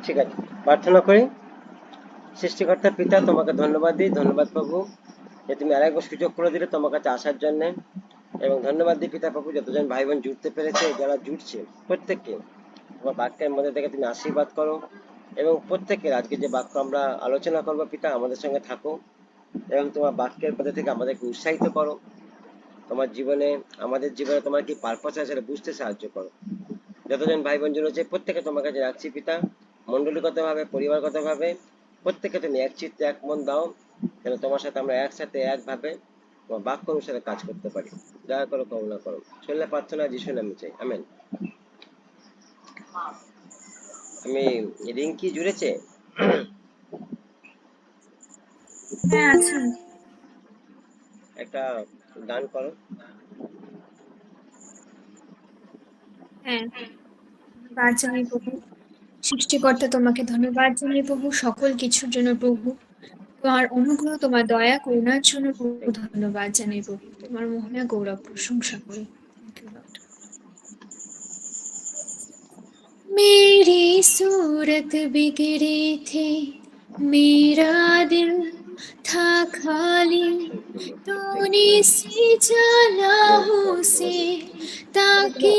ঠিক আছে, প্রার্থনা করি। সৃষ্টিকর্তা পিতা, তোমাকে ধন্যবাদ দিই। ধন্যবাদ প্রভু যে তুমি আরেকবার সুযোগ করে দিলে তোমার কাছে আসার জন্য। এবং ধন্যবাদ দিই পিতা প্রভু, যতজন ভাই বোন জুড়তে পেরেছে, যারা জুড়ছে প্রত্যেককে তোমার বাক্যের মধ্যে থেকে তুমি আশীর্বাদ করো। এবং প্রত্যেকের আজকে যে বাক্য আমরা আলোচনা করবো পিতা, আমাদের সঙ্গে থাকো এবং তোমার বাক্যের মধ্যে থেকে আমাদেরকে উৎসাহিত করো। তোমার জীবনে, আমাদের জীবনে তোমার কি পারপাস আছে সেটা বুঝতে সাহায্য করো। যতজন ভাই বোন রয়েছে প্রত্যেকে তোমার কাছে রাখছি পিতা, মণ্ডলীগত ভাবে, পরিবারগত ভাবে প্রত্যেকে তুমি এক চিত্তে এক মন দাও, যেন তোমার সাথে আমরা একসাথে একভাবে তোমার বাক্য অনুসারে কাজ করতে পারি। দয়া করো, করুণা করো। শরীরে প্রার্থনা যিশুর নামে চাই, আমেন। আমি রিঙ্কি জুড়েছে? হ্যাঁ আছে। একটা গান করো। হ্যাঁ, ধন্যবাদ জানাই প্রভু। সৃষ্টিকর্তা তোমাকে ধন্যবাদ জানাই প্রভু, সকল কিছুর জন্য প্রভু। তোমার অনুগ্রহ, তোমার দয়া করুণার জন্য প্রভু ধন্যবাদ জানাই প্রভু। তোমার মহিমা গৌরব প্রশংসা করি। Thank you lord. मेरी सूरत बिगड़ी थी, मेरा दिल था खाली, तूने सींचा लहू से ताकि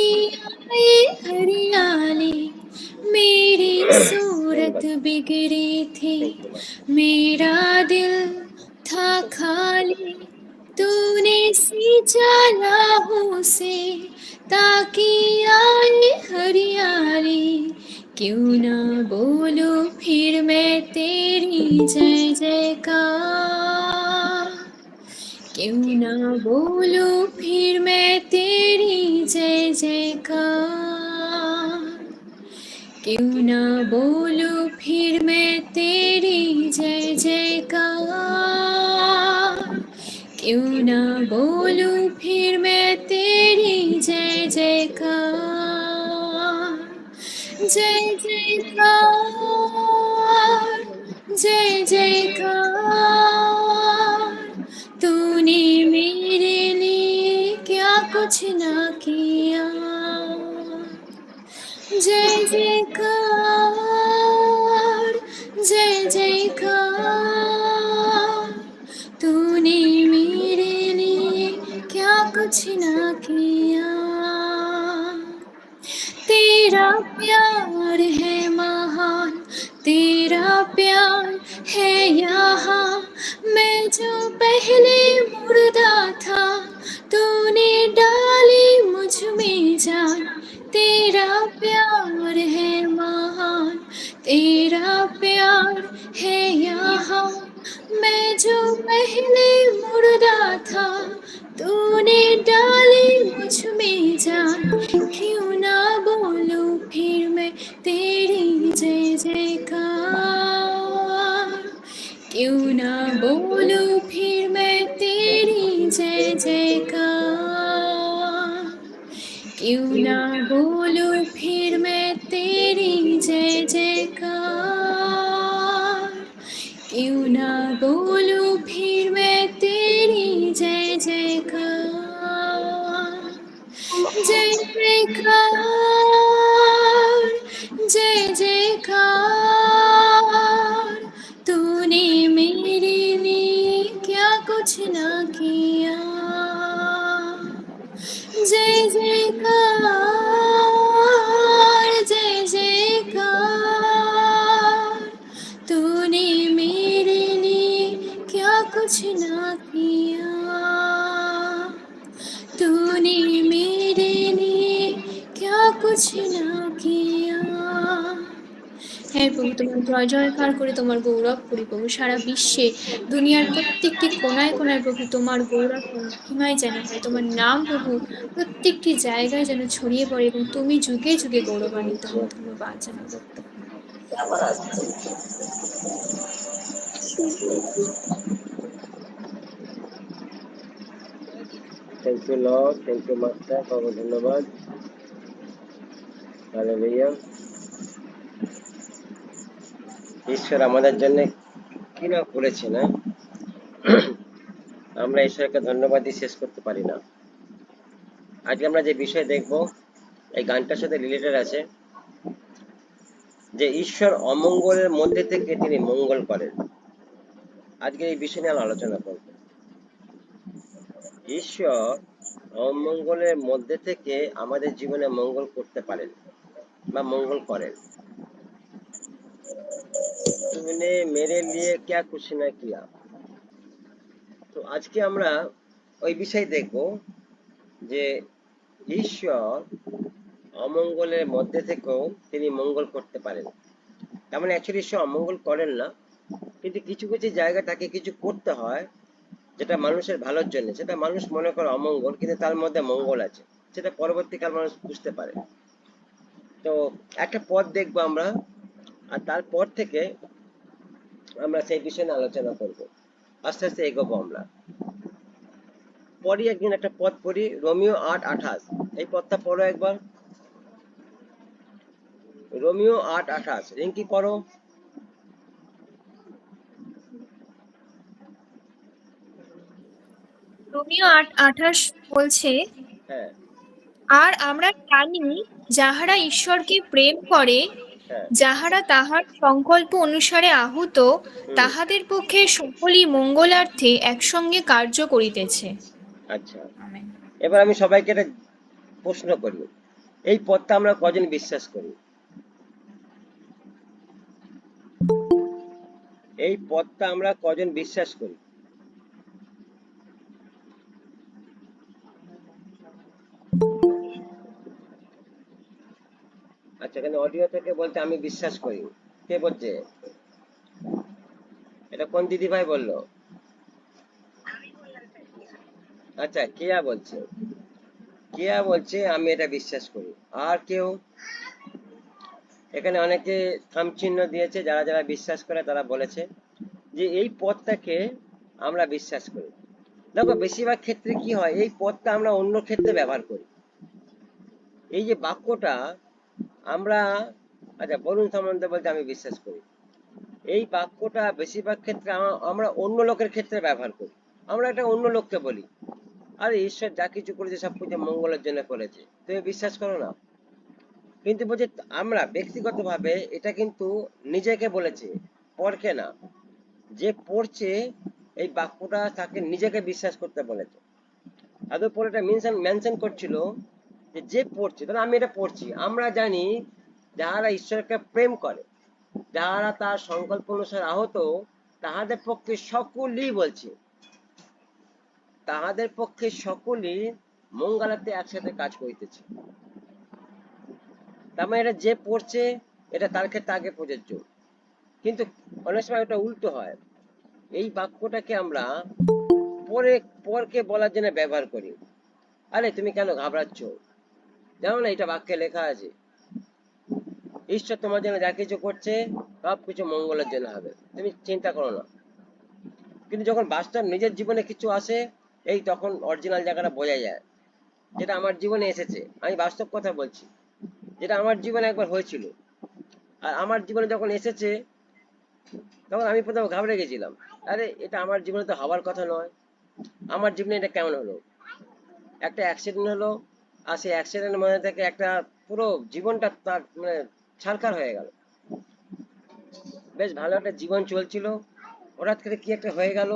आए हरियाली। मेरी सूरत बिगड़ी थी, मेरा दिल था खाली, तूने सींचा लहू से ताकि आए हरियाली। क्यों ना बोलूं फिर मैं तेरी जय जयकार, क्यों ना बोलूं फिर मैं तेरी जय जयकार, क्यों ना बोलूं फिर मैं तेरी जय जयकार, क्यों ना बोलूं फिर मैं तेरी जय जयकार। जय जयकार, जय जयकार, तूने मेरे लिए क्या कुछ ना किया। जय जयकार, जय जयकार, तूने मेरे लिए क्या कुछ ना किया। तेरा प्यार है महान, तेरा प्यार है यहाँ। मैं जो पहले मुर्दा था, तूने डाली मुझ में जान। तेरा प्यार है महान, तेरा प्यार है यहाँ। मैं जो पहले मुर्दा था, तूने डाली मुझ में जान। क्यों ना बोलूं फिर मैं तेरी जय जयकार, क्यों ना बोलूं फिर मैं तेरी जय जयकार, क्यों ना बोलूं फिर मैं तेरी जय जयकार, क्यों ना बोलूं फिर मैं तेरी जय जयकार। जय जयकार, जय जयकार, तूने मेरे लिए क्या कुछ ना किया। जय जयकार, जय जयकार, तूने मेरे लिए क्या कुछ ना किया। तूने मेरे लिए क्या कुछ ना किया। হ্যাঁ প্রভু, তোমার জয় জয়কার করে, তোমার গৌরব করি প্রভু। সারা বিশ্বে, দুনিয়ার প্রত্যেকটি কোনায় কোনায় প্রভু তোমার গৌরব মহিমায় যেন হয়। তোমার নাম প্রভু প্রত্যেকটি জায়গায় যেন ছড়িয়ে পড়ে এবং তুমি যুগে যুগে গৌরবান্বিত হও। ধন্যবাদ জানাবো। Thank you lord, thank you master, বাবা ধন্যবাদ। হালেলুয়া। ঈশ্বর আমাদের জন্য কি না করেছে না, আমরা ঈশ্বরকে ধন্যবাদ দিয়ে শেষ করতে পারি না। আজকে আমরা যে বিষয় দেখব, এই গানটার সাথে রিলেটেড আছে। যে ঈশ্বর অমঙ্গলের মধ্যে থেকে তিনি মঙ্গল করেন। আজকে এই বিষয় নিয়ে আমি আলোচনা করব। ঈশ্বর অমঙ্গলের মধ্যে থেকে আমাদের জীবনে মঙ্গল করতে পারেন বা মঙ্গল করেন। तूने मेरे लिए क्या कुछ ना किया। তো আজকে আমরা ওই বিষয় দেখব যে ঈশ্বর অমঙ্গলের মধ্যে থেকেও তিনি মঙ্গল করতে পারেন। তার মানে অ্যাকচুয়ালি ঈশ্বর অমঙ্গল করেন না, কিন্তু কিছু কিছু জায়গা তাকে কিছু করতে হয় যেটা মানুষের ভালোর জন্য, সেটা মানুষ মনে করে অমঙ্গল, কিন্তু তার মধ্যে মঙ্গল আছে, সেটা পরবর্তীকাল মানুষ বুঝতে পারে। তো একটা পথ দেখবো আমরা, আর তারপর থেকে আমরা সেই বিষয়ে নিয়ে আলোচনা করব। আস্তে আস্তে এগোবো আমরা। পড়ি একদিন একটা পথ পড়ি, রোমিও 8:28। এই পথটা পড়ো একবার, রোমিও 8:28। রিঙ্কি পড়ো। রোমিও 8:28 বলছে, হ্যাঁ। আর আমরা জানি, যাহারা ঈশ্বরকে প্রেম করে, হ্যাঁ। যাহারা তাহার সংকল্প অনুসারে আহুত, হুম। তাহাদের পক্ষে সকলই মঙ্গলার্থে একসঙ্গে কার্য করিতেছে। আচ্ছা, আমেন। এবার আমি সবাইকে একটা প্রশ্ন করি, এই পথটা আমরা কজন বিশ্বাস করি? এই পথটা আমরা কজন বিশ্বাস করি? আচ্ছা, এখানে অডিও থেকে বলতে আমি বিশ্বাস করি। কে বলছে? এটা কোন দিদি ভাই বললো? আচ্ছা, কেয়া বলছে। কেয়া বলছে আমি এটা বিশ্বাস করি। আর কেউ? এখানে অনেকে থাম চিহ্ন দিয়েছে, যারা যারা বিশ্বাস করে তারা বলেছে যে এই পথটাকে আমরা বিশ্বাস করি। দেখো, বেশিরভাগ ক্ষেত্রে কি হয়, এই পথটা আমরা অন্য ক্ষেত্রে ব্যবহার করি। এই যে বাক্যটা আমরা, আচ্ছা বলুন সম্বন্ধে বলতে আমি বিশ্বাস করি, এই বাক্যটা বেশিরভাগ ক্ষেত্রে আমরা অন্য লোকের ক্ষেত্রে ব্যবহার করি। আমরা এটা অন্য লোককে বলি, আরে ঈশ্বর যা কিছু করেছে সব কিছু মঙ্গলের জন্য করেছে, তুমি বিশ্বাস করো না। কিন্তু বলছে আমরা ব্যক্তিগতভাবে এটা কিন্তু নিজেকে বলেছে, পরকে না। যে পড়ছে এই বাক্যটা তাকে নিজেকে বিশ্বাস করতে বলেছে। তাদের পরে এটা মেনশন করছিল যে যে পড়ছে, তাহলে আমি এটা পড়ছি, আমরা জানি যারা ঈশ্বরকে প্রেম করে, যারা তার সংকল্প অনুসারে আহত, তাহাদের পক্ষে সকলেই বলছে, তাহাদের পক্ষে সকলেই মঙ্গলাতে একসাথে কাজ করিতেছে। তার মানে এটা যে পড়ছে, এটা তার ক্ষেত্রে আগে প্রযোজ্য। কিন্তু অনেক সময় এটা উল্টো হয়, এই বাক্যটাকে আমরা পরে পরকে বলার জন্য ব্যবহার করি। আরে তুমি কেন ঘাবড়াচ্ছ, জানো না এটা বাক্যে লেখা আছে, ঈশ্বর তোমার জন্য যা কিছু করছে সব কিছু মঙ্গলের জন্য হবে, তুমি চিন্তা করো না। কিন্তু যখন বাস্তব নিজের জীবনে কিছু আসে, এই তখন অরিজিনাল জায়গাটা বোঝা যায়। যেটা আমার জীবনে এসেছে, আমি বাস্তব কথা বলছি, যেটা আমার জীবনে একবার হয়েছিল, আর আমার জীবনে যখন এসেছে তখন আমি প্রথমে ঘাবড়ে গেছিলাম। আরে এটা আমার জীবনে তো হওয়ার কথা নয়, আমার জীবনে এটা কেমন হলো? একটা অ্যাক্সিডেন্ট হলো, আর সেই অ্যাক্সিডেন্টের মধ্যে থেকে একটা পুরো জীবনটা তার মানে ছারখার হয়ে গেল। বেশ ভালো একটা জীবন চলছিল, হঠাৎ করে কি একটা হয়ে গেল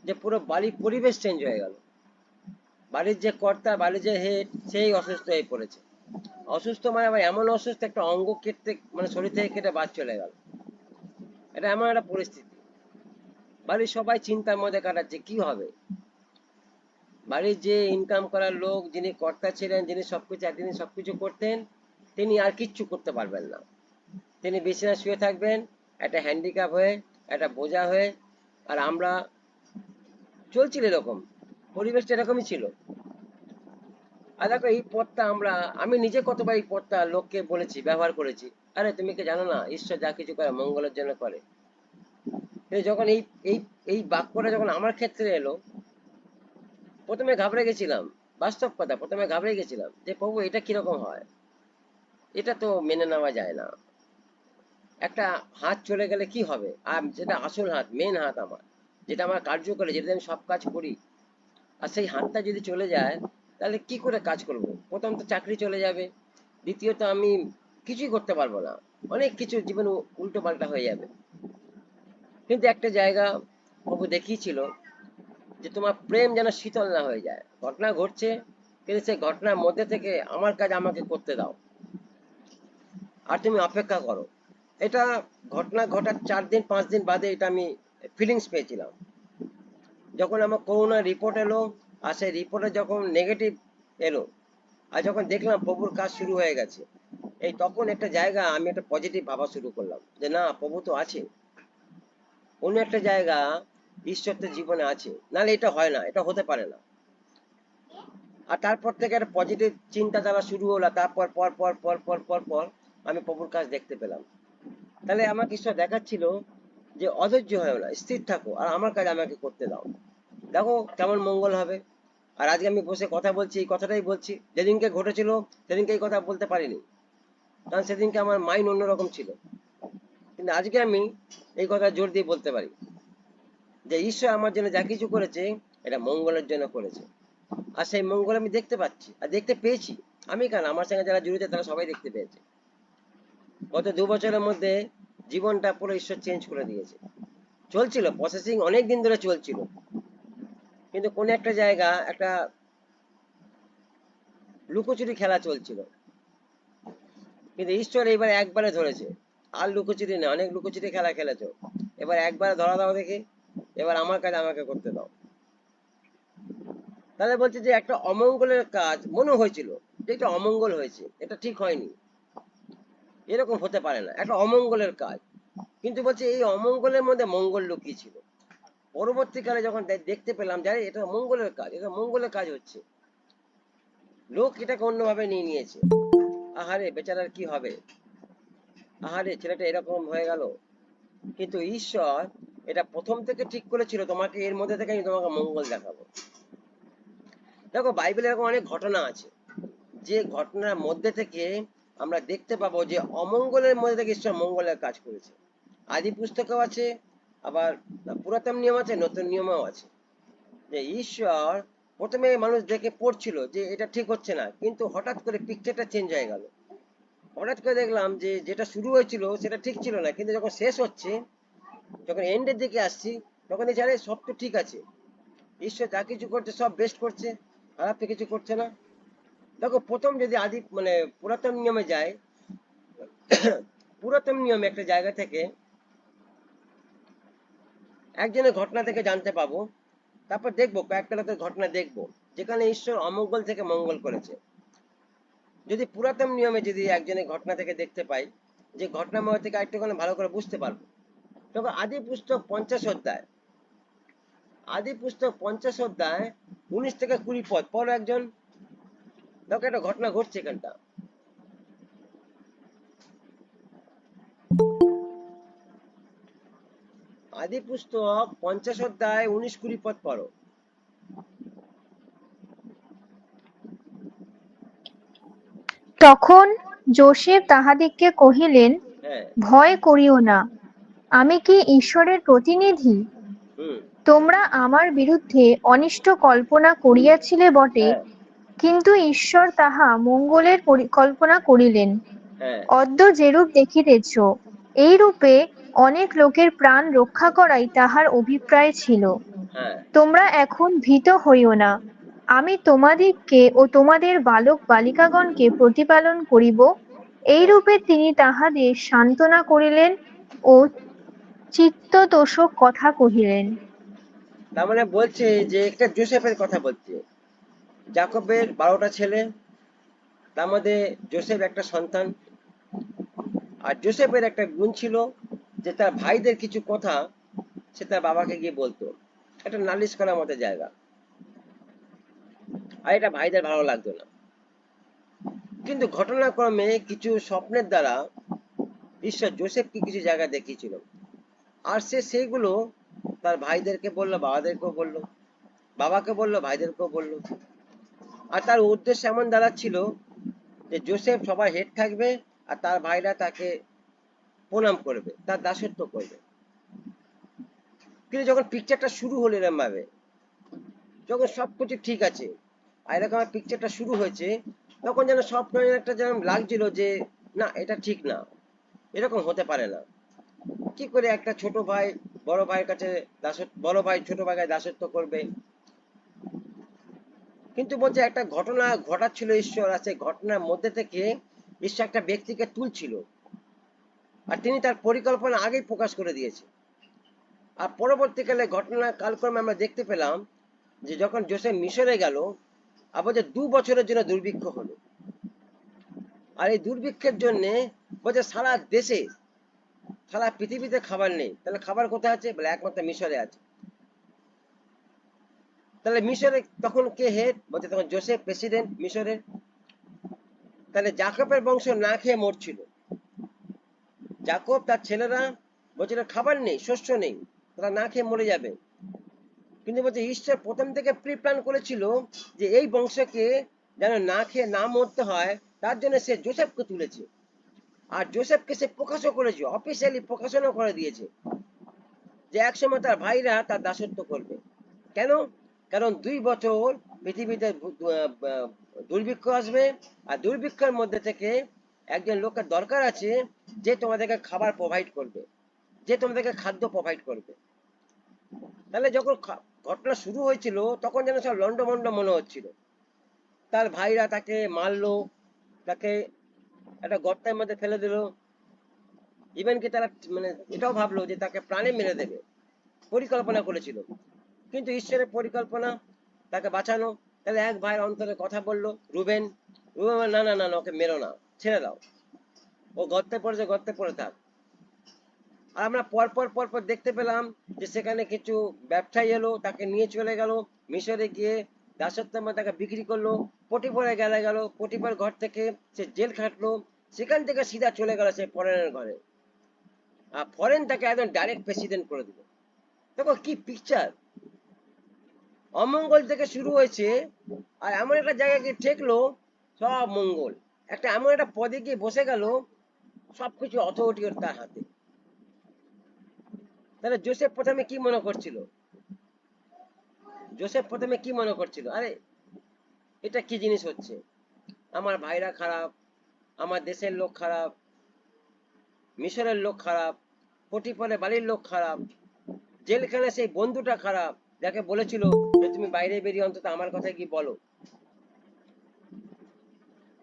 যে পুরো বাড়ির পরিবেশ চেঞ্জ হয়ে গেল। বাড়ির যে কর্তা, বাড়ির যে হেড, সেই অসুস্থ হয়ে পড়েছে। অসুস্থ মানে আবার এমন অসুস্থ, একটা অঙ্গ কেটে মানে শরীর থেকে কেটে বাদ চলে গেল। এটা এমন একটা পরিস্থিতি, বাড়ির সবাই চিন্তার মধ্যে কাটাচ্ছে কি হবে। বাড়ির যে ইনকাম করার লোক, যিনি কর্তা ছিলেন, যিনি সবকিছু একদিন সবকিছু করতেন, তিনি আর কিচ্ছু করতে পারবেন না। তিনি বিছানায় শুয়ে থাকবেন, একটা হ্যান্ডিক্যাপ হয়ে, একটা বোঝা হয়ে। আর আমরা চলছিল এরকম, পরিবেশটা এরকমই ছিল। আর দেখো এই পথটা আমরা, আমি নিজে কতবার এই পথটা লোককে বলেছি, ব্যবহার করেছি। আরে তুমি কি জানো না ঈশ্বর যা কিছু করে মঙ্গলের জন্য করে? কিন্তু যখন এই এই এই বাক্যটা যখন আমার ক্ষেত্রে এলো, প্রথমে ঘাবড়ে গেছিলাম। বাস্তব কথা, প্রথমে ঘাবড়ে গেছিলাম যে প্রভু এটা কিরকম হয়, এটা তো মেনে নেওয়া যায় না। একটা হাত চলে গেলে কি হবে, আর যেটা আসল হাত, মেন হাত আমার, যেটা আমার কার্য করে, যেটা আমি সব কাজ করি, আর সেই হাতটা যদি চলে যায়, তাহলে কি করে কাজ করব? প্রথম তো চাকরি চলে যাবে, দ্বিতীয়ত আমি কিছুই করতে পারবো না। অনেক কিছু জীবন উল্টো পাল্টা হয়ে যাবে। কিন্তু একটা জায়গা প্রভু দেখিয়েছিল যে তোমার প্রেম যেন শীতল না হয়ে যায়। ঘটনা ঘটছে, কিন্তু সেই ঘটনার মধ্যে থেকে আমার কাজ আমাকে করতে দাও, আর তুমি অপেক্ষা করো। এটা ঘটনা ঘটার 4 দিন 5 দিন বাদে এটা আমি ফিলিংস পেয়েছিলাম, যখন আমার করোনা রিপোর্ট এলো। আর সেই রিপোর্টে যখন নেগেটিভ এলো, আর যখন দেখলাম প্রভুর কাজ শুরু হয়ে গেছে, এই তখন একটা জায়গা আমি একটা পজিটিভ ভাবা শুরু করলাম যে না, প্রভু তো আছে, অন্য একটা জায়গা ঈশ্বর তো জীবনে আছে, নাহলে এটা হয় না, এটা হতে পারে না। আর তারপর থেকে একটা পজিটিভ চিন্তাধারা শুরু হলো। তারপর পর পর পর পর পর পর আমি প্রভুর কাজ দেখতে পেলাম। তাহলে আমাকে ঈশ্বর দেখাচ্ছিল যে অধৈর্য হয়েও না, স্থির থাকো, আর আমার কাজ আমাকে করতে দাও, দেখো কেমন মঙ্গল হবে। আর আজকে আমি বসে কথা বলছি, এই কথাটাই বলছি। যেদিনকে ঘটেছিল সেদিনকে এই কথা বলতে পারিনি, কারণ সেদিনকে আমার মাইন্ড অন্যরকম ছিল। কিন্তু আজকে আমি এই কথা জোর দিয়ে বলতে পারি যে ঈশ্বর আমার জন্য যা কিছু করেছে, এটা মঙ্গলের জন্য করেছে। আর সেই মঙ্গল আমি দেখতে পাচ্ছি আর দেখতে পেয়েছি। আমি কেন, আমার সঙ্গে যারা জড়িত তারা সবাই দেখতে পেয়েছে। গত 2 বছরের মধ্যে জীবনটা পুরো ঈশ্বর চেঞ্জ করে দিয়েছে। চলছিল প্রসেসিং, অনেক দিন ধরে চলছিল, কিন্তু কোন একটা জায়গা একটা লুকোচুরি খেলা চলছিল, কিন্তু ঈশ্বর এবার একবারে ধরেছে। আর লুকোচুরি না, অনেক লুকোচুরি খেলা খেলেছো, এবার একবারে ধরা দাও দেখি, এবার আমার কাজ আমাকে করতে দাও। তাহলে বলছে যে একটা অমঙ্গলের কাজ মনে হয়েছিল যে এটা অমঙ্গল হয়েছে, এটা ঠিক হয়নি, এরকম হতে পারে না, একটা অমঙ্গলের কাজ। কিন্তু বলছে এই অমঙ্গলের মধ্যে মঙ্গল লুকিয়ে ছিল। পরবর্তীকালে যখন দেখতে পেলাম যে আরে এটা মঙ্গলের কাজ, এটা মঙ্গলের কাজ হচ্ছে, লোক এটাকে অন্যভাবে নিয়ে নিয়েছে। আহারে বেচারার কি হবে, আহারে ছেলেটা এরকম হয়ে গেল। কিন্তু ঈশ্বর এটা প্রথম থেকে ঠিক করেছিল, তোমাকে এর মধ্যে থেকে আমি তোমাকে মঙ্গল দেখাবো। দেখো বাইবেলে এরকম অনেক ঘটনা আছে, যে ঘটনার মধ্যে থেকে আমরা দেখতে পাবো যে অমঙ্গলের মধ্যে থেকে ঈশ্বর মঙ্গলের কাজ করেছে। আদি পুস্তকেও আছে, আবার পুরাতন নিয়ম আছে, নতুন নিয়মও আছে। যে ঈশ্বর প্রথমে মানুষ দেখে পড়ছিল যে এটা ঠিক হচ্ছে না, কিন্তু হঠাৎ করে পিকচারটা চেঞ্জ হয়ে গেল। হঠাৎ করে দেখলাম যে যেটা শুরু হয়েছিল সেটা ঠিক ছিল না, কিন্তু যখন শেষ হচ্ছে, যখন এন্ডের দিকে আসছি, তখন দেখছি আরে সব তো ঠিক আছে, ঈশ্বর যা কিছু করছে সব বেস্ট করছে, খারাপ তো কিছু করছে না। দেখো প্রথম যদি আদি মানে পুরাতন নিয়মে যায়, পুরাতন নিয়মে একটা জায়গা থেকে একজনের ঘটনা থেকে জানতে পাবো, তারপর দেখবো কয়েকটা লোকের ঘটনা দেখবো যেখানে ঈশ্বর অমঙ্গল থেকে মঙ্গল করেছে। যদি পুরাতন নিয়মে যদি একজনের ঘটনা থেকে দেখতে পাই, যে ঘটনাময় থেকে আরেকটুখানি ভালো করে বুঝতে পারবো। তবে আদি পুস্তক 50 অধ্যায়, আদি পুস্তক 50 অধ্যায় 19 থেকে 20 পদ পড়ো একজন। দেখো একটা ঘটনা ঘটছে এখানটা। আদি পুস্তক 50 অধ্যায় 19 20 পদ পড়ো। তখন যোসেফ তাহাদিগকে কহিলেন, হ্যাঁ। ভয় করিও না, আমি কি ঈশ্বরের প্রতিনিধি? হুম। তোমরা আমার বিরুদ্ধে অনিষ্ট কল্পনা করিয়াছিলে বটে, হ্যাঁ। কিন্তু ঈশ্বর তাহা মঙ্গলের পরিকল্পনা করিলেন। হ্যাঁ। অদ্য যেরূপ দেখিতেছ, এইরূপে অনেক লোকের প্রাণ রক্ষা করাই তাহার অভিপ্রায় ছিল। হ্যাঁ। তোমরা এখন ভীত হইও না, আমি তোমাদিগকে ও তোমাদের বালক বালিকাগণকে প্রতিপালন করিব। হ্যাঁ। এইরূপে তিনি তাহাদের সান্ত্বনা করিলেন ও চিত্ততোষক কথা কহিলেন। তার মানে বলছে যে একটা জোসেফের কথা বলছে, জাকবের 12টা ছেলে, তার মধ্যে জোসেফ একটা সন্তান। আর জোসেফের একটা গুণ ছিল যে তার ভাইদের কিছু কথা সে তার বাবাকে গিয়ে বলতো, একটা নালিশ করার মতো জায়গা। আর এটা ভাইদের ভালো লাগতো না, কিন্তু ঘটনাক্রমে কিছু স্বপ্নের দ্বারা ঈশ্বর জোসেফকে কিছু জায়গা দেখিয়েছিল, আর সে সেইগুলো তার ভাইদেরকে বললো, বাবাদেরকেও বললো, বাবাকে বললো, ভাইদেরকেও বললো। আর তার উদ্দেশ্য এমন দাঁড়াচ্ছিল যে জোসেফ সবার হেড থাকবে, আর তার ভাইরা তাকে প্রণাম করবে, তার দাসত্ব করবে। কিন্তু যখন পিকচারটা শুরু হলো এরম ভাবে, যখন সবকিছু ঠিক আছে আর এরকম পিকচারটা শুরু হয়েছে, তখন যেন সব একটা যেন লাগছিল যে না, এটা ঠিক না, এরকম হতে পারে না। কি করে একটা ছোট ভাই বড় ভাইয়ের কাছে বড় ভাই ছোট ভাইকে দাসত্ব করবে? কিন্তু বলছে একটা ঘটনা ঘটাচ্ছিল ঈশ্বর, আর সেই ঘটনার মধ্যে থেকে ঈশ্বর একটা ব্যক্তিকে তুলছিল, আর তিনি তার পরিকল্পনা আগেই প্রকাশ করে দিয়েছে। আর পরবর্তীকালে ঘটনা কালক্রমে আমরা দেখতে পেলাম যে যখন জোসেফ মিশরে গেল, আবার যে 2 বছরের জন্য দুর্ভিক্ষ হলো। আর এই দুর্ভিক্ষের জন্য বলছে সারা দেশে, সারা পৃথিবীতে খাবার নেই। তাহলে খাবার কোথায় আছে? বলে একমাত্র মিশরে আছে। তাহলে মিশরে তখন কে হেড? বলছে তখন জোসেফ প্রেসিডেন্ট মিশরের। তাহলে জাকবের বংশ না খেয়ে মরছিল। জাকব তার ছেলেরা বলছিল খাবার নেই, শস্য নেই, তারা না খেয়ে মরে যাবে। কিন্তু বলছে ঈশ্বর প্রথম থেকে প্রি প্ল্যান করেছিল যে এই বংশকে যেন না খেয়ে না মরতে হয়, তার জন্য সে জোসেফকে তুলেছে। আর জোসেফকে সে প্রকাশও করেছে, অফিসিয়ালি প্রকাশনা করে দিয়েছে যে একসময় তার ভাইরা তার দাসত্ব করবে। কেন? কারণ 2 বছর পৃথিবীতে দুর্ভিক্ষ আসবে, আর দুর্ভিক্ষের মধ্যে থেকে একজন লোকের দরকার আছে যে তোমাদেরকে খাবার প্রোভাইড করবে, যে তোমাদেরকে খাদ্য প্রোভাইড করবে। তাহলে যখন ঘটনা শুরু হয়েছিল তখন যেন সব লন্ডভন্ড মনে হচ্ছিল। তার ভাইরা তাকে মারলো, তাকে একটা গর্তের মধ্যে ফেলে দিল, ইভেন কি তারা মানে এটাও ভাবলো যে তাকে প্রাণে মেরে দেবে, পরিকল্পনা করেছিল। কিন্তু ঈশ্বরের পরিকল্পনা তাকে বাঁচানো। তাহলে এক ভাইয়ের অন্তরে কথা বললো, রুবেন। রুবেন বলল, না না না, ওকে মেরো না, ছেড়ে দাও, ও গর্তে পড়েছে, গর্তে পড়ে থাক। আর আমরা পরপর দেখতে পেলাম যে সেখানে কিছু ব্যবসায়ী এলো, তাকে নিয়ে চলে গেল মিশরে, গিয়ে দাসত্বের মধ্যে তাকে বিক্রি করলো। পটিফারে গেল, পটিফার ঘর থেকে সে জেল খাটলো, সেখান থেকে সিধা চলে গেল সে ফরেনের ঘরে। আর ফরেন তাকে একদম ডাইরেক্ট প্রেসিডেন্ট করে দিল। দেখো কি পিকচার! অমঙ্গল থেকে শুরু হয়েছে, আর এমন একটা জায়গায় গিয়ে ঠেকলো সব মঙ্গল। একটা এমন একটা পদে গিয়ে বসে গেল, সবকিছু অথরিটি তার হাতে। তাহলে জোসেফ প্রথমে কি মনে করছিল? জোসেফ প্রথমে কি মনে করছিল? আরে এটা কি জিনিস হচ্ছে, আমার ভাইরা খারাপ, আমার দেশের লোক খারাপ, মিশরের লোক খারাপ, পটিফারের বাড়ির লোক খারাপ, জেলখানে সেই বন্ধুটা খারাপ যাকে বলেছিল যে তুমি বাইরে বেরিয়ে অন্তত আমার কথা কি বলো।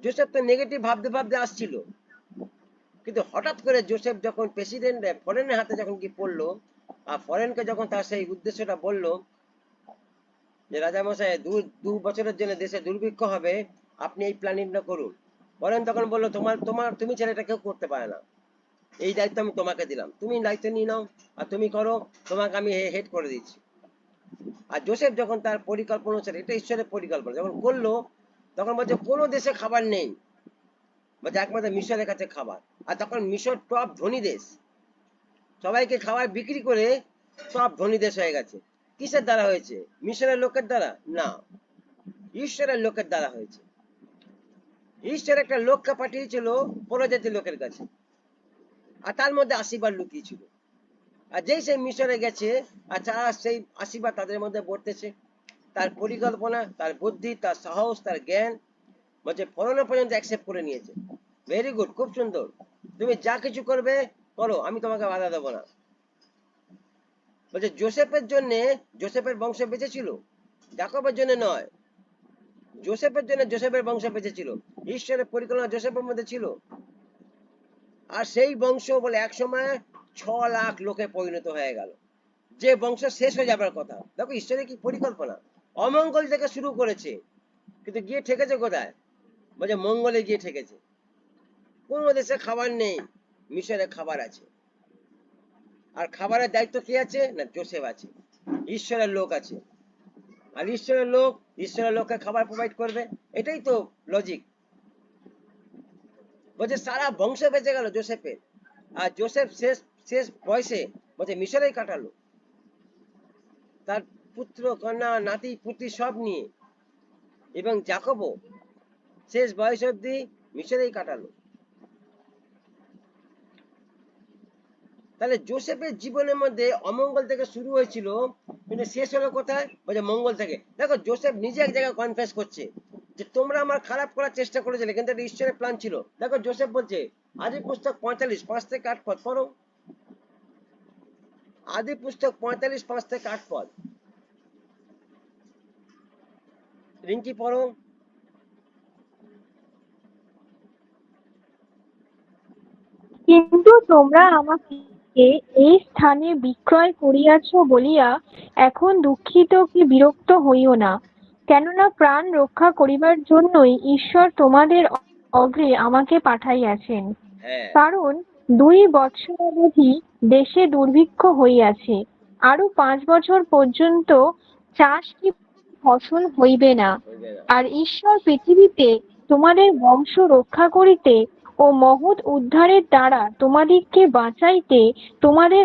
জোসেফ তো নেগেটিভ ভাবতে ভাবতে আসছিল, কিন্তু হঠাৎ করে জোসেফ যখন প্রেসিডেন্ট ফরেনের হাতে যখন কি পড়লো, আর ফরেনকে যখন তার সেই উদ্দেশ্যটা বললো যে রাজামশাই 2 বছরের জন্য দেশে দুর্ভিক্ষ হবে, আপনি এই প্ল্যানিংটা করুন। ফরেন তখন বললো তুমি ছেলে এটা কেউ করতে পারে না, এই দায়িত্ব আমি তোমাকে দিলাম, তুমি দায়িত্ব নিয়ে নাও আর তুমি করো, তোমাকে আমি হেড করে দিচ্ছি। আর জোসেফ যখন তার পরিকল্পনা অনুসারে, এটা ঈশ্বরের পরিকল্পনা, যখন করলো তখন বলছে কোনো দেশে খাবার নেই, বলছে একমাত্র মিশরের কাছে খাবার। আর তখন মিশর টপ ধনী দেশ, সবাইকে খাবার বিক্রি করে সব ধনী দেশ হয়ে গেছে। কিসের দ্বারা হয়েছে? মিশরের লোকের দ্বারা না, ঈশ্বরের লোকের দ্বারা হয়েছে। ঈশ্বর একটা লোককে পাঠিয়েছিল পরজাতির লোকের কাছে, আর তার মধ্যে আশীর্বাদ লুকিয়েছিল। আর যেই সেই মিশরে গেছে, আর তারা সেই আশীর্বাদ তাদের মধ্যে বর্তেছে। তার পরিকল্পনা, তার বুদ্ধি, তার সাহস, তার জ্ঞান, বলছে ফরনা পর্যন্ত অ্যাকসেপ্ট করে নিয়েছে। ভেরি গুড, খুব সুন্দর, তুমি যা কিছু করবে করো, আমি তোমাকে বাধা দেবো না। বলছে জোসেফের জন্য, জোসেফের বংশ বেঁচে ছিল, জাকবের জন্য নয়। জোসেফের জন্য জোসেফের বংশ বেঁচে ছিল, ঈশ্বরের পরিকল্পনা জোসেফের মধ্যে ছিল। আর সেই বংশ বলে এক সময় 6 লাখ লোকে পরিণত হয়ে গেল, যে বংশ শেষ হয়ে যাবার কথা। দেখো ঈশ্বরের কি পরিকল্পনা! অমঙ্গল থেকে শুরু করেছে, কিন্তু গিয়ে ঠেকেছে কোথায়? বলছে মঙ্গলে গিয়ে ঠেকেছে। কোন দেশে খাবার নেই, মিশরে খাবার আছে। আর খাবারের দায়িত্ব কে আছে? না, জোসেফ আছে, ঈশ্বরের লোক আছে। আর ঈশ্বরের লোককে খাবার প্রোভাইড করবে, এটাই তো লজিক। বলছে সারা বংশ বেঁচে গেল জোসেফের। আর জোসেফ শেষ শেষ বয়সে বলছে মিশরেই কাটালো, তার পুত্র কন্যা নাতি পুত্রী সব নিয়ে, এবং জাকবও শেষ বয়স অব্দি মিশরেই কাটালো। তাহলে জোসেফের জীবনের মধ্যে অমঙ্গল থেকে শুরু হয়েছিল, কিন্তু শেষ হলো কোথায়? বলছে মঙ্গল থেকে। দেখো জোসেফ নিজে এক জায়গায় কনফেস করছে যে তোমরা আমার খারাপ করার চেষ্টা করেছিলে, কিন্তু এটা ঈশ্বরের প্ল্যান ছিল। দেখো জোসেফ বলছে, আদি পুস্তক 45 5 থেকে 8 পদ পড়ো। আদি পুস্তক 45 5 থেকে 8 পদ, রিঙ্কি পড়ো। কিন্তু তোমরা আমাকে এই স্থানে বিক্রয় করিয়াছ বলিয়া এখন দুঃখিত কি বিরক্ত হইও না, কেননা প্রাণ রক্ষা করিবার জন্যই ঈশ্বর তোমাদের অগ্রে আমাকে পাঠাইয়াছেন। হ্যাঁ, কারণ 2 বৎসরাবধি দেশে দুর্ভিক্ষ হইয়াছে, আরো 5 বছর পর্যন্ত চাষ কি ফসল হইবে না। হইবে না। আর ঈশ্বর পৃথিবীতে তোমাদের বংশ রক্ষা করিতে ও মহৎ উদ্ধারের দ্বারা তোমাদিগকে বাঁচাইতে তোমাদের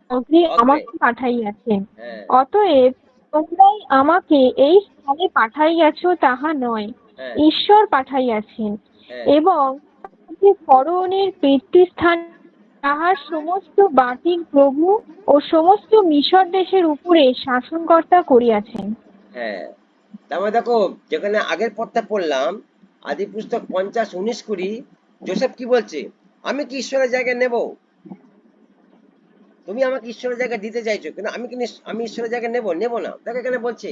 অগ্রে অগ্রে, আমাকে পাঠাইয়াছেন। হ্যাঁ অতএব তোমরাই আমাকে এই স্থানে পাঠাইয়াছ তাহা নয়, হ্যাঁ ঈশ্বর পাঠাইয়াছেন। হ্যাঁ এবং যে ফরৌনের পিতৃস্থান তাহার সমস্ত বাটির প্রভু ও সমস্ত মিশর দেশের উপরে শাসনকর্তা করিয়াছেন। হ্যাঁ। তার মানে দেখো, যেখানে আগের পদটা পড়লাম, আদি পুস্তক 50 19 20, জোসেফ কি বলছে, আমি কি ঈশ্বরের জায়গায় নেব? তুমি আমাকে ঈশ্বরের জায়গা দিতে চাইছো, কিন্তু আমি ঈশ্বরের জায়গা নেব না। দেখো এখানে বলছে